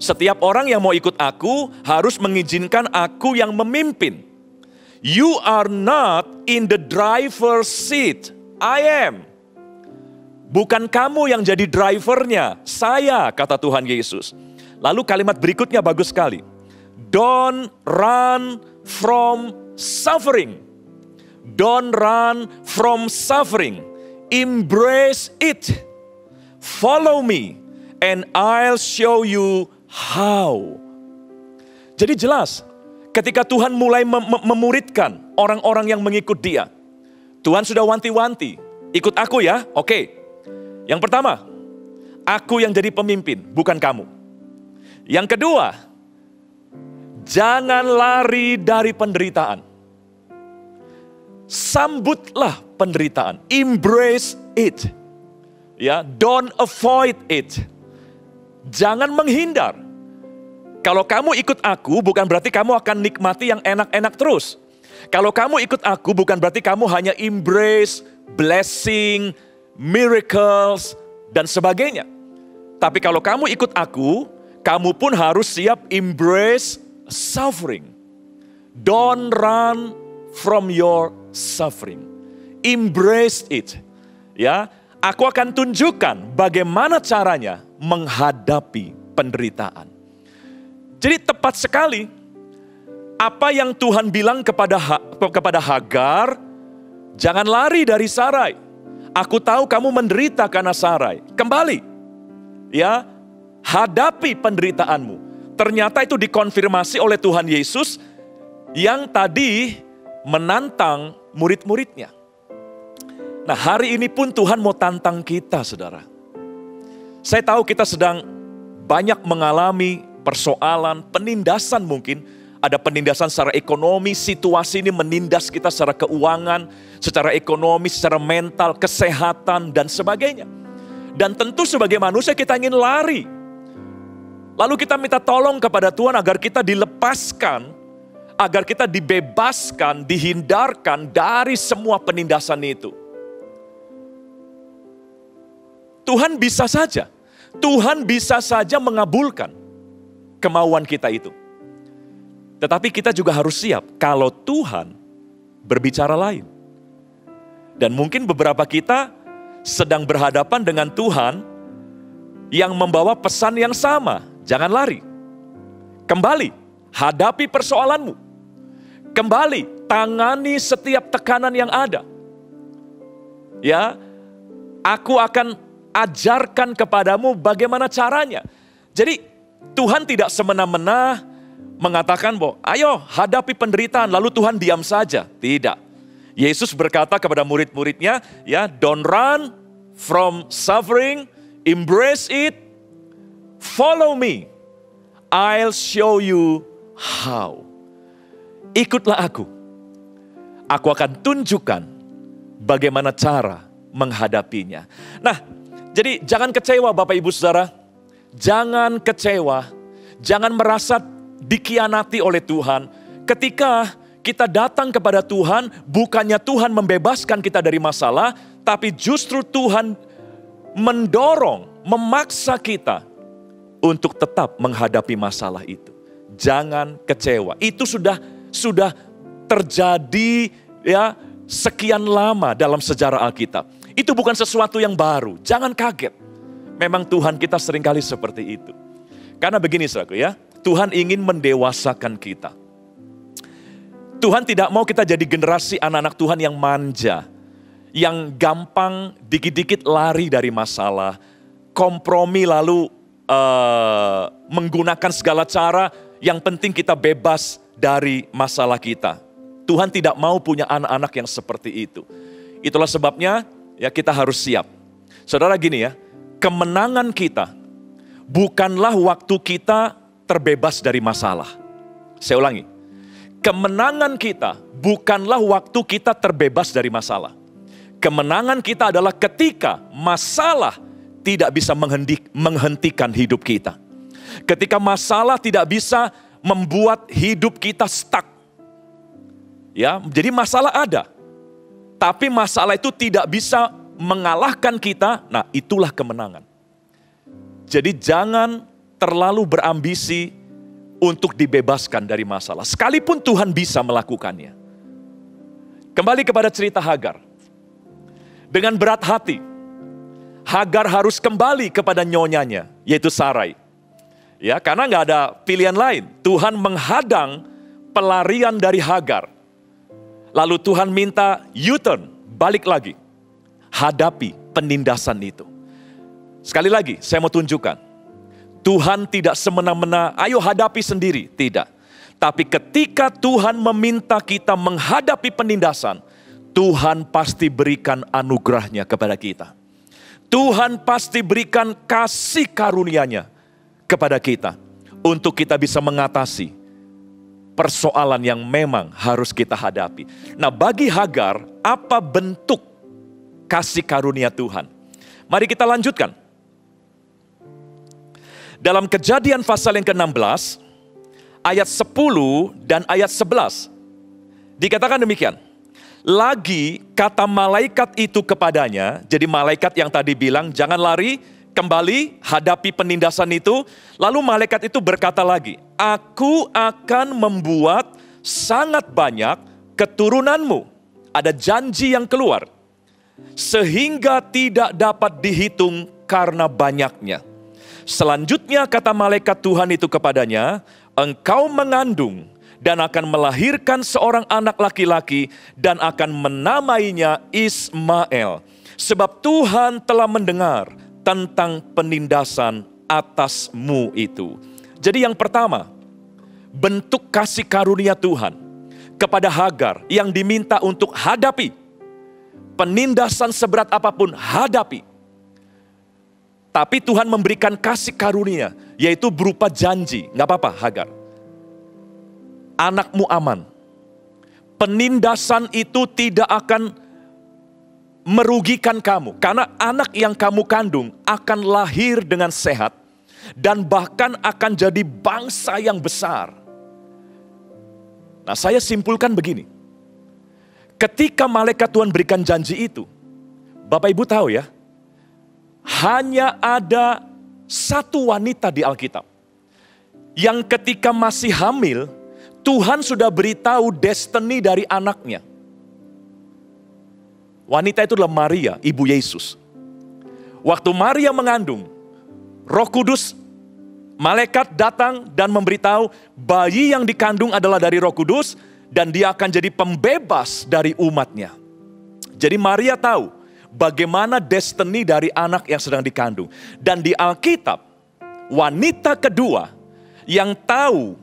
Setiap orang yang mau ikut aku harus mengizinkan aku yang memimpin. You are not in the driver's seat, I am. Bukan kamu yang jadi drivernya, saya, kata Tuhan Yesus. Lalu kalimat berikutnya bagus sekali. Don't run from suffering. Don't run from suffering. Embrace it. Follow me and I'll show you how. Jadi jelas, ketika Tuhan mulai memuridkan orang-orang yang mengikut Dia, Tuhan sudah wanti-wanti, ikut aku ya, oke. Yang pertama, aku yang jadi pemimpin, bukan kamu. Yang kedua, jangan lari dari penderitaan. Sambutlah penderitaan, embrace it. Ya, don't avoid it. Jangan menghindar. Kalau kamu ikut aku, bukan berarti kamu akan nikmati yang enak-enak terus. Kalau kamu ikut aku, bukan berarti kamu hanya embrace, blessing, miracles, dan sebagainya. Tapi kalau kamu ikut aku, kamu pun harus siap embrace suffering. Don't run from your suffering. Embrace it. Ya, aku akan tunjukkan bagaimana caranya menghadapi penderitaan. Jadi tepat sekali apa yang Tuhan bilang kepada Hagar, jangan lari dari Sarai. Aku tahu kamu menderita karena Sarai. Kembali, ya, hadapi penderitaanmu. Ternyata itu dikonfirmasi oleh Tuhan Yesus yang tadi menantang murid-muridnya. Nah, hari ini pun Tuhan mau tantang kita, saudara. Saya tahu kita sedang banyak mengalami persoalan, penindasan mungkin. Ada penindasan secara ekonomi, situasi ini menindas kita secara keuangan, secara ekonomi, secara mental, kesehatan, dan sebagainya. Dan tentu sebagai manusia kita ingin lari. Lalu kita minta tolong kepada Tuhan agar kita dilepaskan, agar kita dibebaskan, dihindarkan dari semua penindasan itu. Tuhan bisa saja mengabulkan kemauan kita itu. Tetapi kita juga harus siap kalau Tuhan berbicara lain. Dan mungkin beberapa kita sedang berhadapan dengan Tuhan yang membawa pesan yang sama. Jangan lari. Kembali, hadapi persoalanmu. Kembali, tangani setiap tekanan yang ada. Ya, aku akan ajarkan kepadamu bagaimana caranya. Jadi, Tuhan tidak semena-mena mengatakan bahwa ayo hadapi penderitaan lalu Tuhan diam saja. Tidak. Yesus berkata kepada murid-muridnya, ya, don't run from suffering, embrace it, follow me. I'll show you how. Ikutlah aku. Aku akan tunjukkan bagaimana cara menghadapinya. Nah, jadi jangan kecewa Bapak Ibu Saudara. Jangan kecewa. Jangan merasa dikhianati oleh Tuhan. Ketika kita datang kepada Tuhan, bukannya Tuhan membebaskan kita dari masalah, tapi justru Tuhan mendorong, memaksa kita untuk tetap menghadapi masalah itu. Jangan kecewa. Itu sudah terjadi ya sekian lama dalam sejarah Alkitab. Itu bukan sesuatu yang baru. Jangan kaget. Memang Tuhan kita seringkali seperti itu. Karena begini saudaraku ya, Tuhan ingin mendewasakan kita. Tuhan tidak mau kita jadi generasi anak-anak Tuhan yang manja. Yang gampang dikit-dikit lari dari masalah. Kompromi lalu menggunakan segala cara. Yang penting kita bebas dari masalah kita. Tuhan tidak mau punya anak-anak yang seperti itu. Itulah sebabnya ya kita harus siap. Saudara gini ya, kemenangan kita bukanlah waktu kita terbebas dari masalah. Saya ulangi. Kemenangan kita bukanlah waktu kita terbebas dari masalah. Kemenangan kita adalah ketika masalah tidak bisa menghentikan hidup kita. Ketika masalah tidak bisa membuat hidup kita stuck. Ya, jadi masalah ada. Tapi masalah itu tidak bisa mengalahkan kita. Nah, itulah kemenangan. Jadi jangan terlalu berambisi untuk dibebaskan dari masalah. Sekalipun Tuhan bisa melakukannya. Kembali kepada cerita Hagar. Dengan berat hati, Hagar harus kembali kepada nyonyanya, yaitu Sarai. Ya, karena nggak ada pilihan lain. Tuhan menghadang pelarian dari Hagar. Lalu Tuhan minta U-turn, balik lagi. Hadapi penindasan itu. Sekali lagi, saya mau tunjukkan. Tuhan tidak semena-mena, ayo hadapi sendiri. Tidak. Tapi ketika Tuhan meminta kita menghadapi penindasan, Tuhan pasti berikan anugerahnya kepada kita. Tuhan pasti berikan kasih karunia-Nya kepada kita. Untuk kita bisa mengatasi persoalan yang memang harus kita hadapi. Nah, bagi Hagar, apa bentuk kasih karunia Tuhan? Mari kita lanjutkan. Dalam Kejadian pasal yang ke-16, ayat 10 dan ayat 11, dikatakan demikian. Lagi kata malaikat itu kepadanya, jadi malaikat yang tadi bilang, jangan lari, kembali, hadapi penindasan itu. Lalu malaikat itu berkata lagi, aku akan membuat sangat banyak keturunanmu. Ada janji yang keluar. Sehingga tidak dapat dihitung karena banyaknya. Selanjutnya kata malaikat Tuhan itu kepadanya, engkau mengandung dan akan melahirkan seorang anak laki-laki dan akan menamainya Ismail. Sebab Tuhan telah mendengar tentang penindasan atasmu itu. Jadi yang pertama, bentuk kasih karunia Tuhan kepada Hagar yang diminta untuk hadapi penindasan seberat apapun, hadapi. Tapi Tuhan memberikan kasih karunia, yaitu berupa janji. Gak apa-apa Hagar, anakmu aman. Penindasan itu tidak akan merugikan kamu, karena anak yang kamu kandung akan lahir dengan sehat dan bahkan akan jadi bangsa yang besar. Nah, saya simpulkan begini. Ketika malaikat Tuhan berikan janji itu, Bapak Ibu tahu ya, hanya ada satu wanita di Alkitab yang ketika masih hamil, Tuhan sudah beritahu destiny dari anaknya. Wanita itu adalah Maria, ibu Yesus. Waktu Maria mengandung, Roh Kudus, malaikat datang dan memberitahu bayi yang dikandung adalah dari Roh Kudus dan dia akan jadi pembebas dari umatnya. Jadi Maria tahu bagaimana destiny dari anak yang sedang dikandung. Dan di Alkitab, wanita kedua yang tahu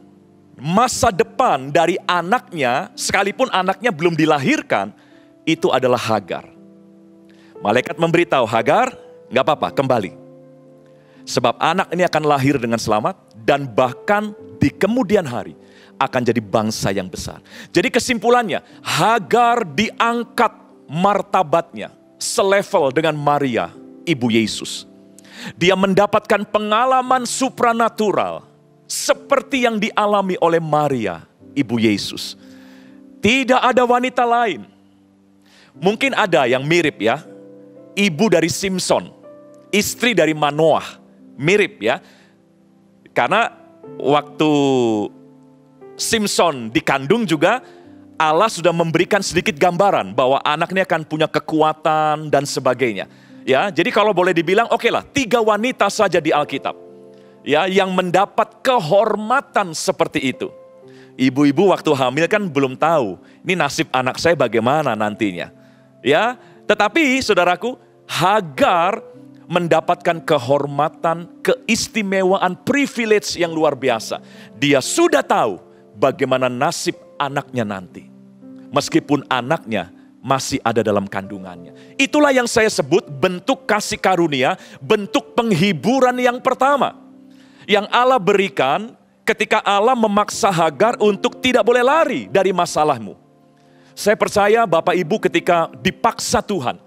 masa depan dari anaknya, sekalipun anaknya belum dilahirkan, itu adalah Hagar. Malaikat memberitahu Hagar, gak apa-apa, kembali. Sebab anak ini akan lahir dengan selamat dan bahkan di kemudian hari akan jadi bangsa yang besar. Jadi kesimpulannya, Hagar diangkat martabatnya selevel dengan Maria, ibu Yesus. Dia mendapatkan pengalaman supranatural seperti yang dialami oleh Maria, ibu Yesus. Tidak ada wanita lain. Mungkin ada yang mirip ya, ibu dari Simson, istri dari Manoah, mirip ya. Karena waktu Simson dikandung juga, Allah sudah memberikan sedikit gambaran bahwa anaknya akan punya kekuatan dan sebagainya. Ya, jadi kalau boleh dibilang, oke lah, 3 wanita saja di Alkitab, ya, yang mendapat kehormatan seperti itu. Ibu-ibu waktu hamil kan belum tahu, ini nasib anak saya bagaimana nantinya. Ya, tetapi saudaraku, Hagar mendapatkan kehormatan, keistimewaan, privilege yang luar biasa. Dia sudah tahu bagaimana nasib anaknya nanti. Meskipun anaknya masih ada dalam kandungannya. Itulah yang saya sebut bentuk kasih karunia, bentuk penghiburan yang pertama. Yang Allah berikan ketika Allah memaksa Hagar untuk tidak boleh lari dari masalahmu. Saya percaya Bapak Ibu ketika dipaksa Tuhan,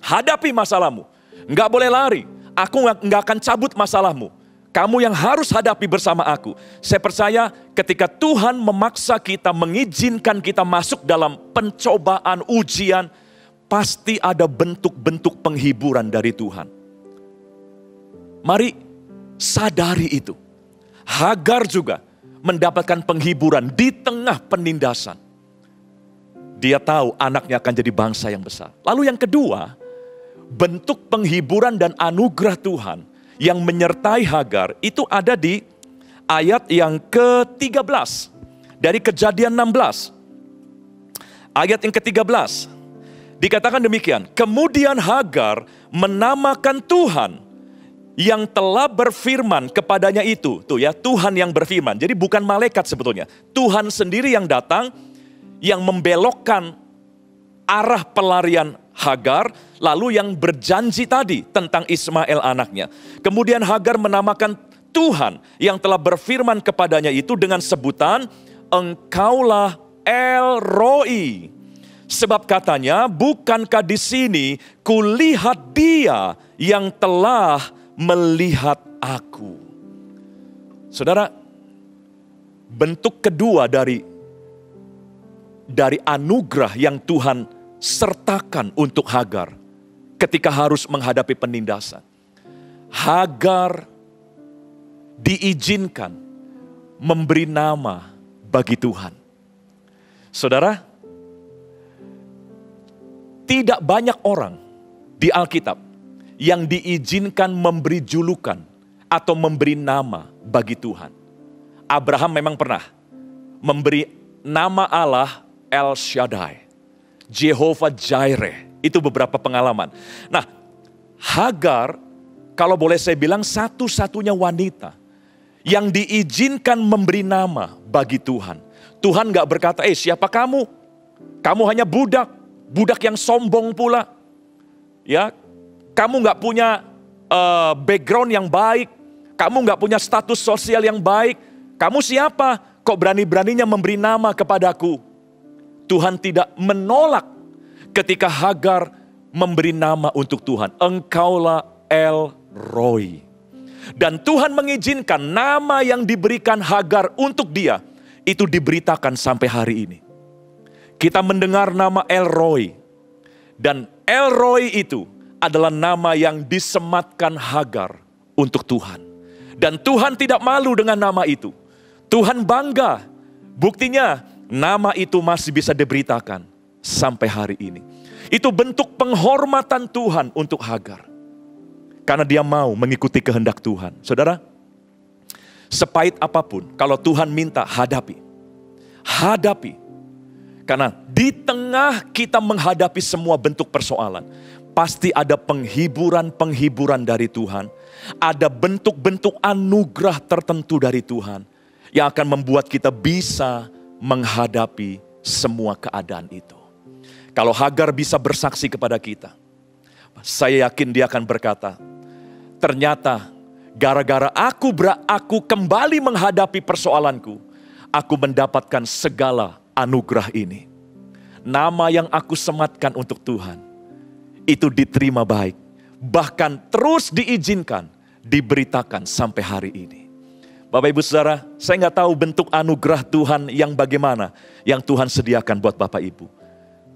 hadapi masalahmu. Enggak boleh lari, aku enggak akan cabut masalahmu. Kamu yang harus hadapi bersama aku. Saya percaya ketika Tuhan memaksa kita, mengizinkan kita masuk dalam pencobaan, ujian, pasti ada bentuk-bentuk penghiburan dari Tuhan. Mari sadari itu. Hagar juga mendapatkan penghiburan di tengah penindasan. Dia tahu anaknya akan jadi bangsa yang besar. Lalu yang kedua, bentuk penghiburan dan anugerah Tuhan yang menyertai Hagar itu ada di ayat yang ke-13 dari Kejadian 16. Ayat yang ke-13 dikatakan demikian, kemudian Hagar menamakan Tuhan yang telah berfirman kepadanya itu. Tuh ya, Tuhan yang berfirman. Jadi bukan malaikat sebetulnya. Tuhan sendiri yang datang, yang membelokkan arah pelarian Hagar, lalu yang berjanji tadi tentang Ismail anaknya. Kemudian Hagar menamakan Tuhan yang telah berfirman kepadanya itu dengan sebutan, engkaulah El Roi. Sebab katanya, bukankah di sini kulihat dia yang telah melihat aku. Saudara, bentuk kedua dari anugerah yang Tuhan sertakan untuk Hagar ketika harus menghadapi penindasan. Hagar diizinkan memberi nama bagi Tuhan. Saudara, tidak banyak orang di Alkitab yang diizinkan memberi julukan atau memberi nama bagi Tuhan. Abraham memang pernah memberi nama Allah El Shaddai, Jehovah Jireh, itu beberapa pengalaman. Nah, Hagar, kalau boleh saya bilang satu-satunya wanita yang diizinkan memberi nama bagi Tuhan. Tuhan gak berkata, siapa kamu? Kamu hanya budak, budak yang sombong pula. Ya, kamu nggak punya background yang baik, kamu nggak punya status sosial yang baik. Kamu siapa? Kok berani-beraninya memberi nama kepadaku? Tuhan tidak menolak ketika Hagar memberi nama untuk Tuhan. Engkaulah El Roi. Dan Tuhan mengizinkan nama yang diberikan Hagar untuk dia, itu diberitakan sampai hari ini. Kita mendengar nama El Roi. Dan El Roi itu adalah nama yang disematkan Hagar untuk Tuhan. Dan Tuhan tidak malu dengan nama itu. Tuhan bangga. Buktinya nama itu masih bisa diberitakan sampai hari ini. Itu bentuk penghormatan Tuhan untuk Hagar. Karena dia mau mengikuti kehendak Tuhan. Saudara, sepahit apapun kalau Tuhan minta, hadapi. Hadapi. Karena di tengah kita menghadapi semua bentuk persoalan, pasti ada penghiburan-penghiburan dari Tuhan. Ada bentuk-bentuk anugerah tertentu dari Tuhan yang akan membuat kita bisa menghadapi semua keadaan itu. Kalau Hagar bisa bersaksi kepada kita, saya yakin dia akan berkata, ternyata gara-gara aku kembali menghadapi persoalanku, aku mendapatkan segala anugerah ini. Nama yang aku sematkan untuk Tuhan, itu diterima baik. Bahkan terus diizinkan, diberitakan sampai hari ini. Bapak Ibu Saudara, saya nggak tahu bentuk anugerah Tuhan yang bagaimana yang Tuhan sediakan buat Bapak Ibu.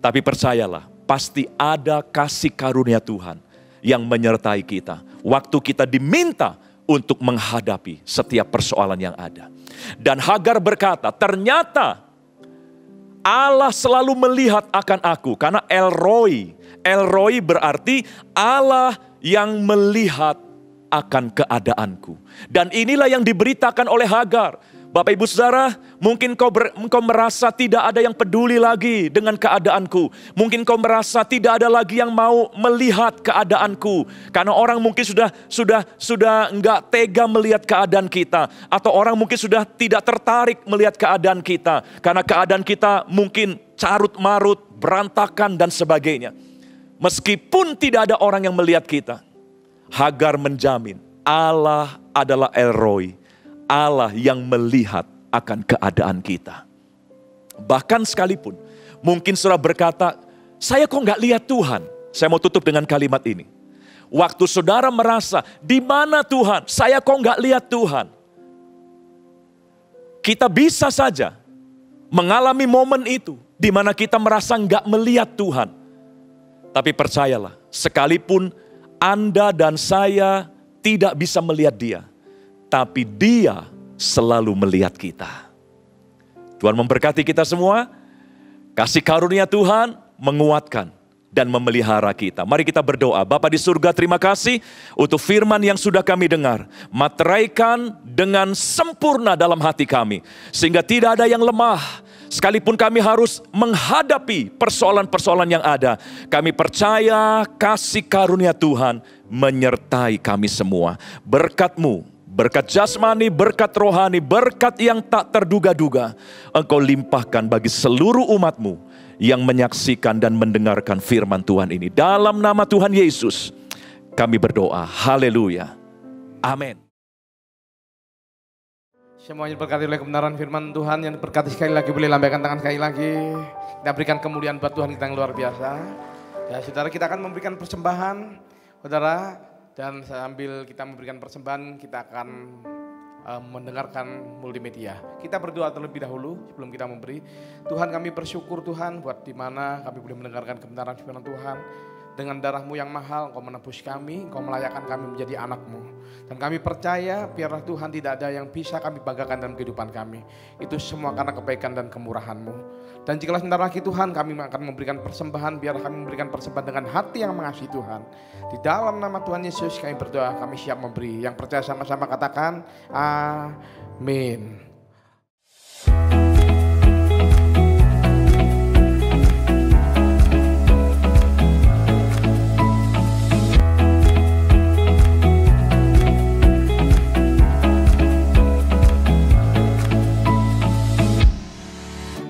Tapi percayalah, pasti ada kasih karunia Tuhan yang menyertai kita. Waktu kita diminta untuk menghadapi setiap persoalan yang ada. Dan Hagar berkata, ternyata Allah selalu melihat akan aku. Karena El Roi berarti Allah yang melihat akan keadaanku. Dan inilah yang diberitakan oleh Hagar. Bapak Ibu Saudara, mungkin kau merasa tidak ada yang peduli lagi dengan keadaanku. Mungkin kau merasa tidak ada lagi yang mau melihat keadaanku. Karena orang mungkin sudah enggak tega melihat keadaan kita. Atau orang mungkin sudah tidak tertarik melihat keadaan kita. Karena keadaan kita mungkin carut marut, berantakan dan sebagainya. Meskipun tidak ada orang yang melihat kita, Hagar menjamin Allah adalah El Roi. Allah yang melihat akan keadaan kita. Bahkan sekalipun mungkin saudara berkata, saya kok nggak lihat Tuhan. Saya mau tutup dengan kalimat ini. Waktu saudara merasa, di mana Tuhan? Saya kok nggak lihat Tuhan. Kita bisa saja mengalami momen itu, di mana kita merasa nggak melihat Tuhan. Tapi percayalah, sekalipun Anda dan saya tidak bisa melihat Dia, tapi Dia selalu melihat kita. Tuhan memberkati kita semua. Kasih karunia Tuhan menguatkan dan memelihara kita. Mari kita berdoa. Bapa di surga, terima kasih untuk firman yang sudah kami dengar. Materaikan dengan sempurna dalam hati kami. Sehingga tidak ada yang lemah. Sekalipun kami harus menghadapi persoalan-persoalan yang ada, kami percaya kasih karunia Tuhan menyertai kami semua. Berkat-Mu, berkat jasmani, berkat rohani, berkat yang tak terduga-duga, Engkau limpahkan bagi seluruh umat-Mu yang menyaksikan dan mendengarkan firman Tuhan ini. Dalam nama Tuhan Yesus, kami berdoa. Haleluya. Amin. Semuanya diberkati oleh kebenaran firman Tuhan, yang diberkati sekali lagi, boleh lambaikan tangan sekali lagi. Kita berikan kemuliaan buat Tuhan kita yang luar biasa. Ya saudara, kita akan memberikan persembahan, saudara. Dan sambil kita memberikan persembahan, kita akan mendengarkan multimedia. Kita berdoa terlebih dahulu sebelum kita memberi. Tuhan, kami bersyukur Tuhan buat di mana kami boleh mendengarkan kebenaran firman Tuhan. Dengan darah-Mu yang mahal, Engkau menebus kami, Engkau melayakkan kami menjadi anak-Mu. Dan kami percaya, biarlah Tuhan tidak ada yang bisa kami banggakan dalam kehidupan kami. Itu semua karena kebaikan dan kemurahan-Mu. Dan jika sebentar lagi Tuhan, kami akan memberikan persembahan, biarlah kami memberikan persembahan dengan hati yang mengasihi Tuhan. Di dalam nama Tuhan Yesus kami berdoa, kami siap memberi. Yang percaya sama-sama katakan, amin.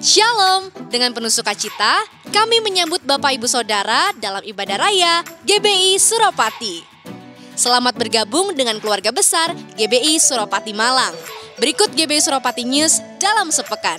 Shalom, Dengan penuh sukacita, kami menyambut Bapak Ibu Saudara dalam ibadah raya GBI Suropati. Selamat bergabung dengan keluarga besar GBI Suropati Malang. Berikut GBI Suropati News dalam sepekan.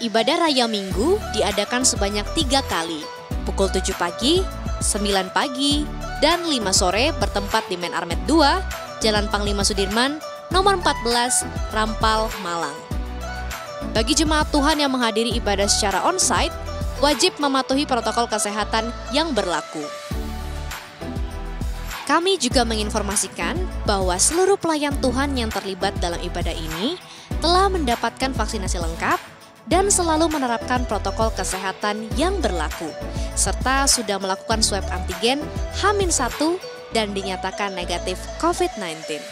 Ibadah raya Minggu diadakan sebanyak 3 kali, pukul 7 pagi, 9 pagi, dan 5 sore bertempat di Main Armet 2, Jalan Panglima Sudirman, nomor 14, Rampal, Malang. Bagi jemaat Tuhan yang menghadiri ibadah secara onsite, wajib mematuhi protokol kesehatan yang berlaku. Kami juga menginformasikan bahwa seluruh pelayan Tuhan yang terlibat dalam ibadah ini telah mendapatkan vaksinasi lengkap dan selalu menerapkan protokol kesehatan yang berlaku, serta sudah melakukan swab antigen H-1 dan dinyatakan negatif COVID-19.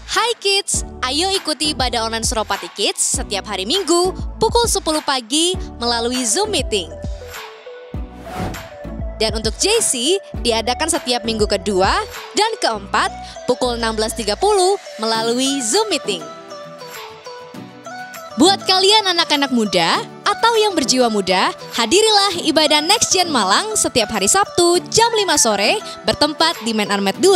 Hai Kids, ayo ikuti ibadah online Suropati Kids setiap hari Minggu pukul 10 pagi melalui Zoom Meeting. Dan untuk JC diadakan setiap minggu kedua dan keempat pukul 16.30 melalui Zoom Meeting. Buat kalian anak-anak muda atau yang berjiwa muda, hadirilah ibadah Next Gen Malang setiap hari Sabtu jam 5 sore bertempat di Main Armet 2,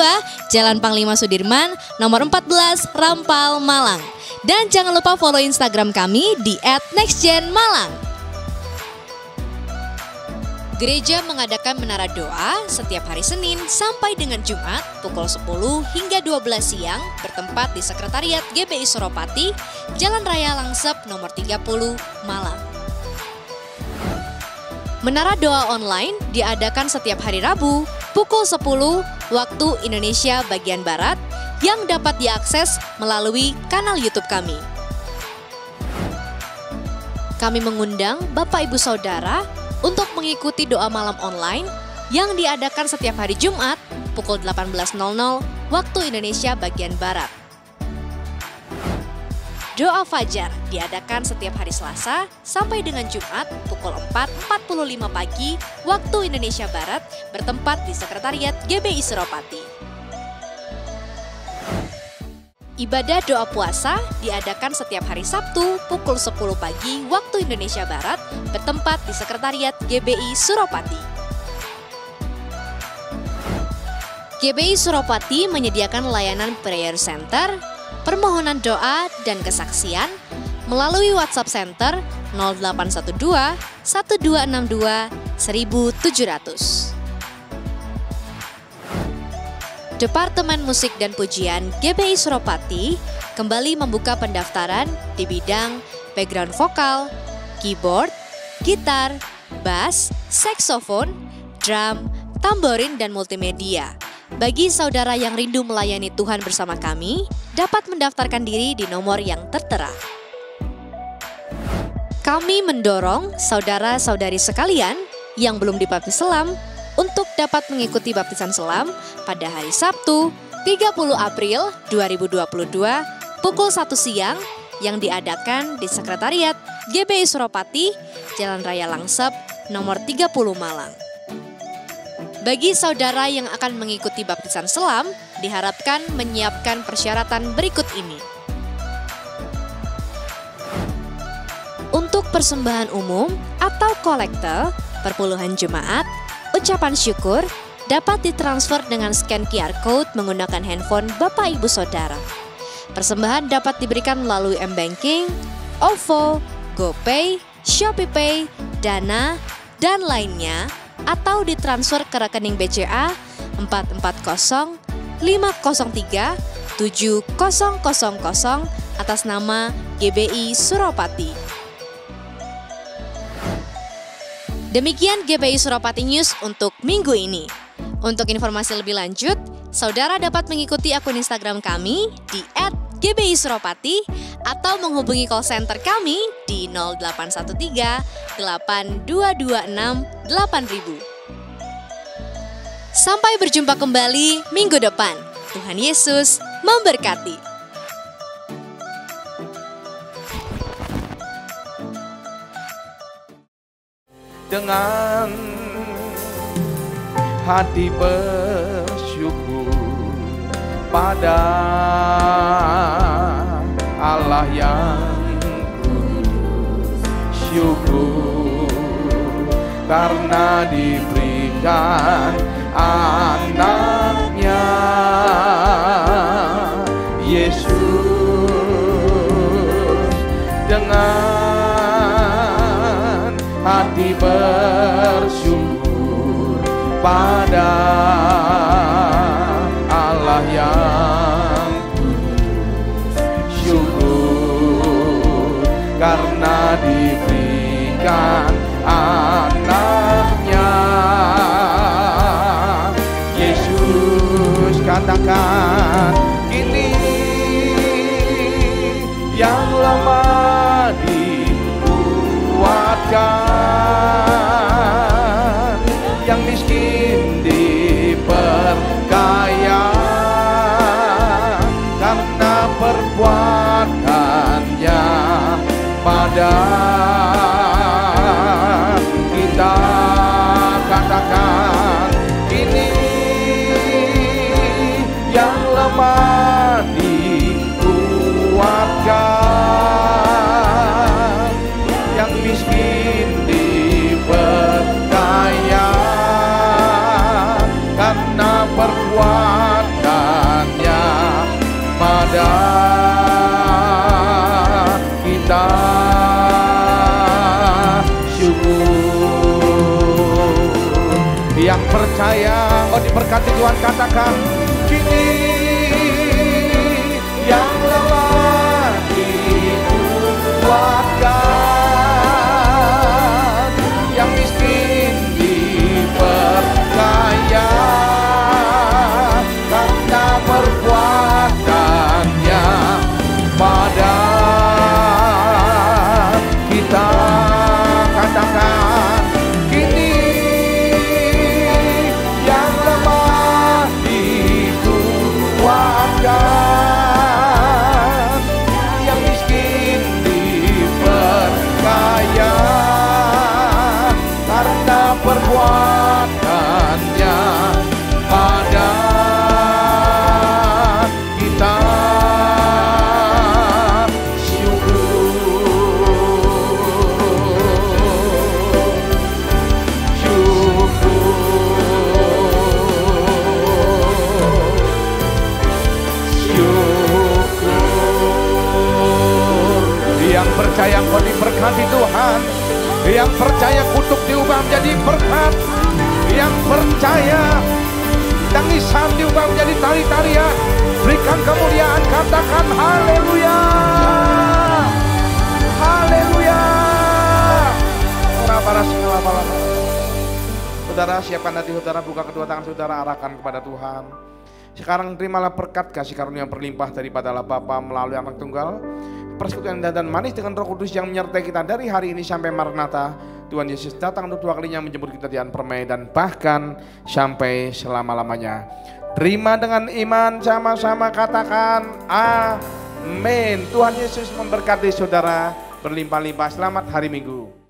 Jalan Panglima Sudirman, nomor 14, Rampal, Malang. Dan jangan lupa follow Instagram kami di @nextgenmalang. Gereja mengadakan menara doa setiap hari Senin sampai dengan Jumat pukul 10 hingga 12 siang bertempat di Sekretariat GBI Suropati, Jalan Raya Langsep nomor 30, Malang. Menara doa online diadakan setiap hari Rabu pukul 10 waktu Indonesia bagian Barat yang dapat diakses melalui kanal YouTube kami. Kami mengundang Bapak Ibu Saudara untuk mengikuti doa malam online yang diadakan setiap hari Jumat pukul 18.00 waktu Indonesia bagian Barat. Doa Fajar diadakan setiap hari Selasa sampai dengan Jumat pukul 4.45 pagi waktu Indonesia Barat bertempat di Sekretariat GBI Suropati. Ibadah doa puasa diadakan setiap hari Sabtu pukul 10 pagi waktu Indonesia Barat bertempat di Sekretariat GBI Suropati. GBI Suropati menyediakan layanan prayer center, permohonan doa dan kesaksian melalui WhatsApp Center 0812 1262 1700. Departemen Musik dan Pujian GBI Suropati kembali membuka pendaftaran di bidang background vokal, keyboard, gitar, bass, saksofon, drum, tamborin, dan multimedia. Bagi saudara yang rindu melayani Tuhan bersama kami, dapat mendaftarkan diri di nomor yang tertera. Kami mendorong saudara-saudari sekalian yang belum dibaptis selam untuk dapat mengikuti baptisan selam pada hari Sabtu 30 April 2022 pukul 1 siang yang diadakan di Sekretariat GBI Suropati, Jalan Raya Langsep, nomor 30 Malang. Bagi saudara yang akan mengikuti baptisan selam, diharapkan menyiapkan persyaratan berikut ini. Untuk persembahan umum atau kolekte, perpuluhan jemaat, ucapan syukur dapat ditransfer dengan scan QR Code menggunakan handphone Bapak Ibu Saudara. Persembahan dapat diberikan melalui M-Banking, OVO, GoPay, ShopeePay, Dana, dan lainnya, atau ditransfer ke rekening BCA 440 503 7000 atas nama GBI Suropati. Demikian GBI Suropati News untuk minggu ini. Untuk informasi lebih lanjut, saudara dapat mengikuti akun Instagram kami di @GBI-Suropati atau menghubungi call center kami di 0813 8226 8000. Sampai berjumpa kembali minggu depan. Tuhan Yesus memberkati. Dengan hati bersyukur pada Allah yang kudus. Syukur karena diberikan anaknya Yesus dengan hati bersyukur pada Allah yang kudus. Syukur karena diberikan anaknya Yesus. Katakan kini yang lama dikuatkan, yang miskin diperkaya karena perbuatannya pada kita. Katakan ini yang lemah dikuatkan, yang miskin diperkaya karena perbuatannya pada kita. Yang percaya oh diberkati Tuhan, katakan kini yang lemah dikuatkan, yang miskin diperkaya karena perbuatannya pada kita. Katakan kini yang lemah dikuatkan, yang miskin diperkaya karena perbuatannya pada kita. Yang percaya kau diberkati Tuhan, yang percaya kutuk diubah menjadi berkat, yang percaya tangisan diubah menjadi tali-talian. Berikan kemuliaan, katakan haleluya, haleluya. Saudara, siapkan hati saudara, buka kedua tangan saudara, arahkan kepada Tuhan. Sekarang terimalah berkat kasih karunia berlimpah daripada Allah Bapa melalui Anak Tunggal, persekutuan dan manis dengan Roh Kudus yang menyertai kita dari hari ini sampai Maranatha. Tuhan Yesus datang untuk dua kalinya menjemput kita di permai dan bahkan sampai selama-lamanya. Terima dengan iman, sama-sama katakan amin. Tuhan Yesus memberkati saudara berlimpah-limpah. Selamat hari Minggu.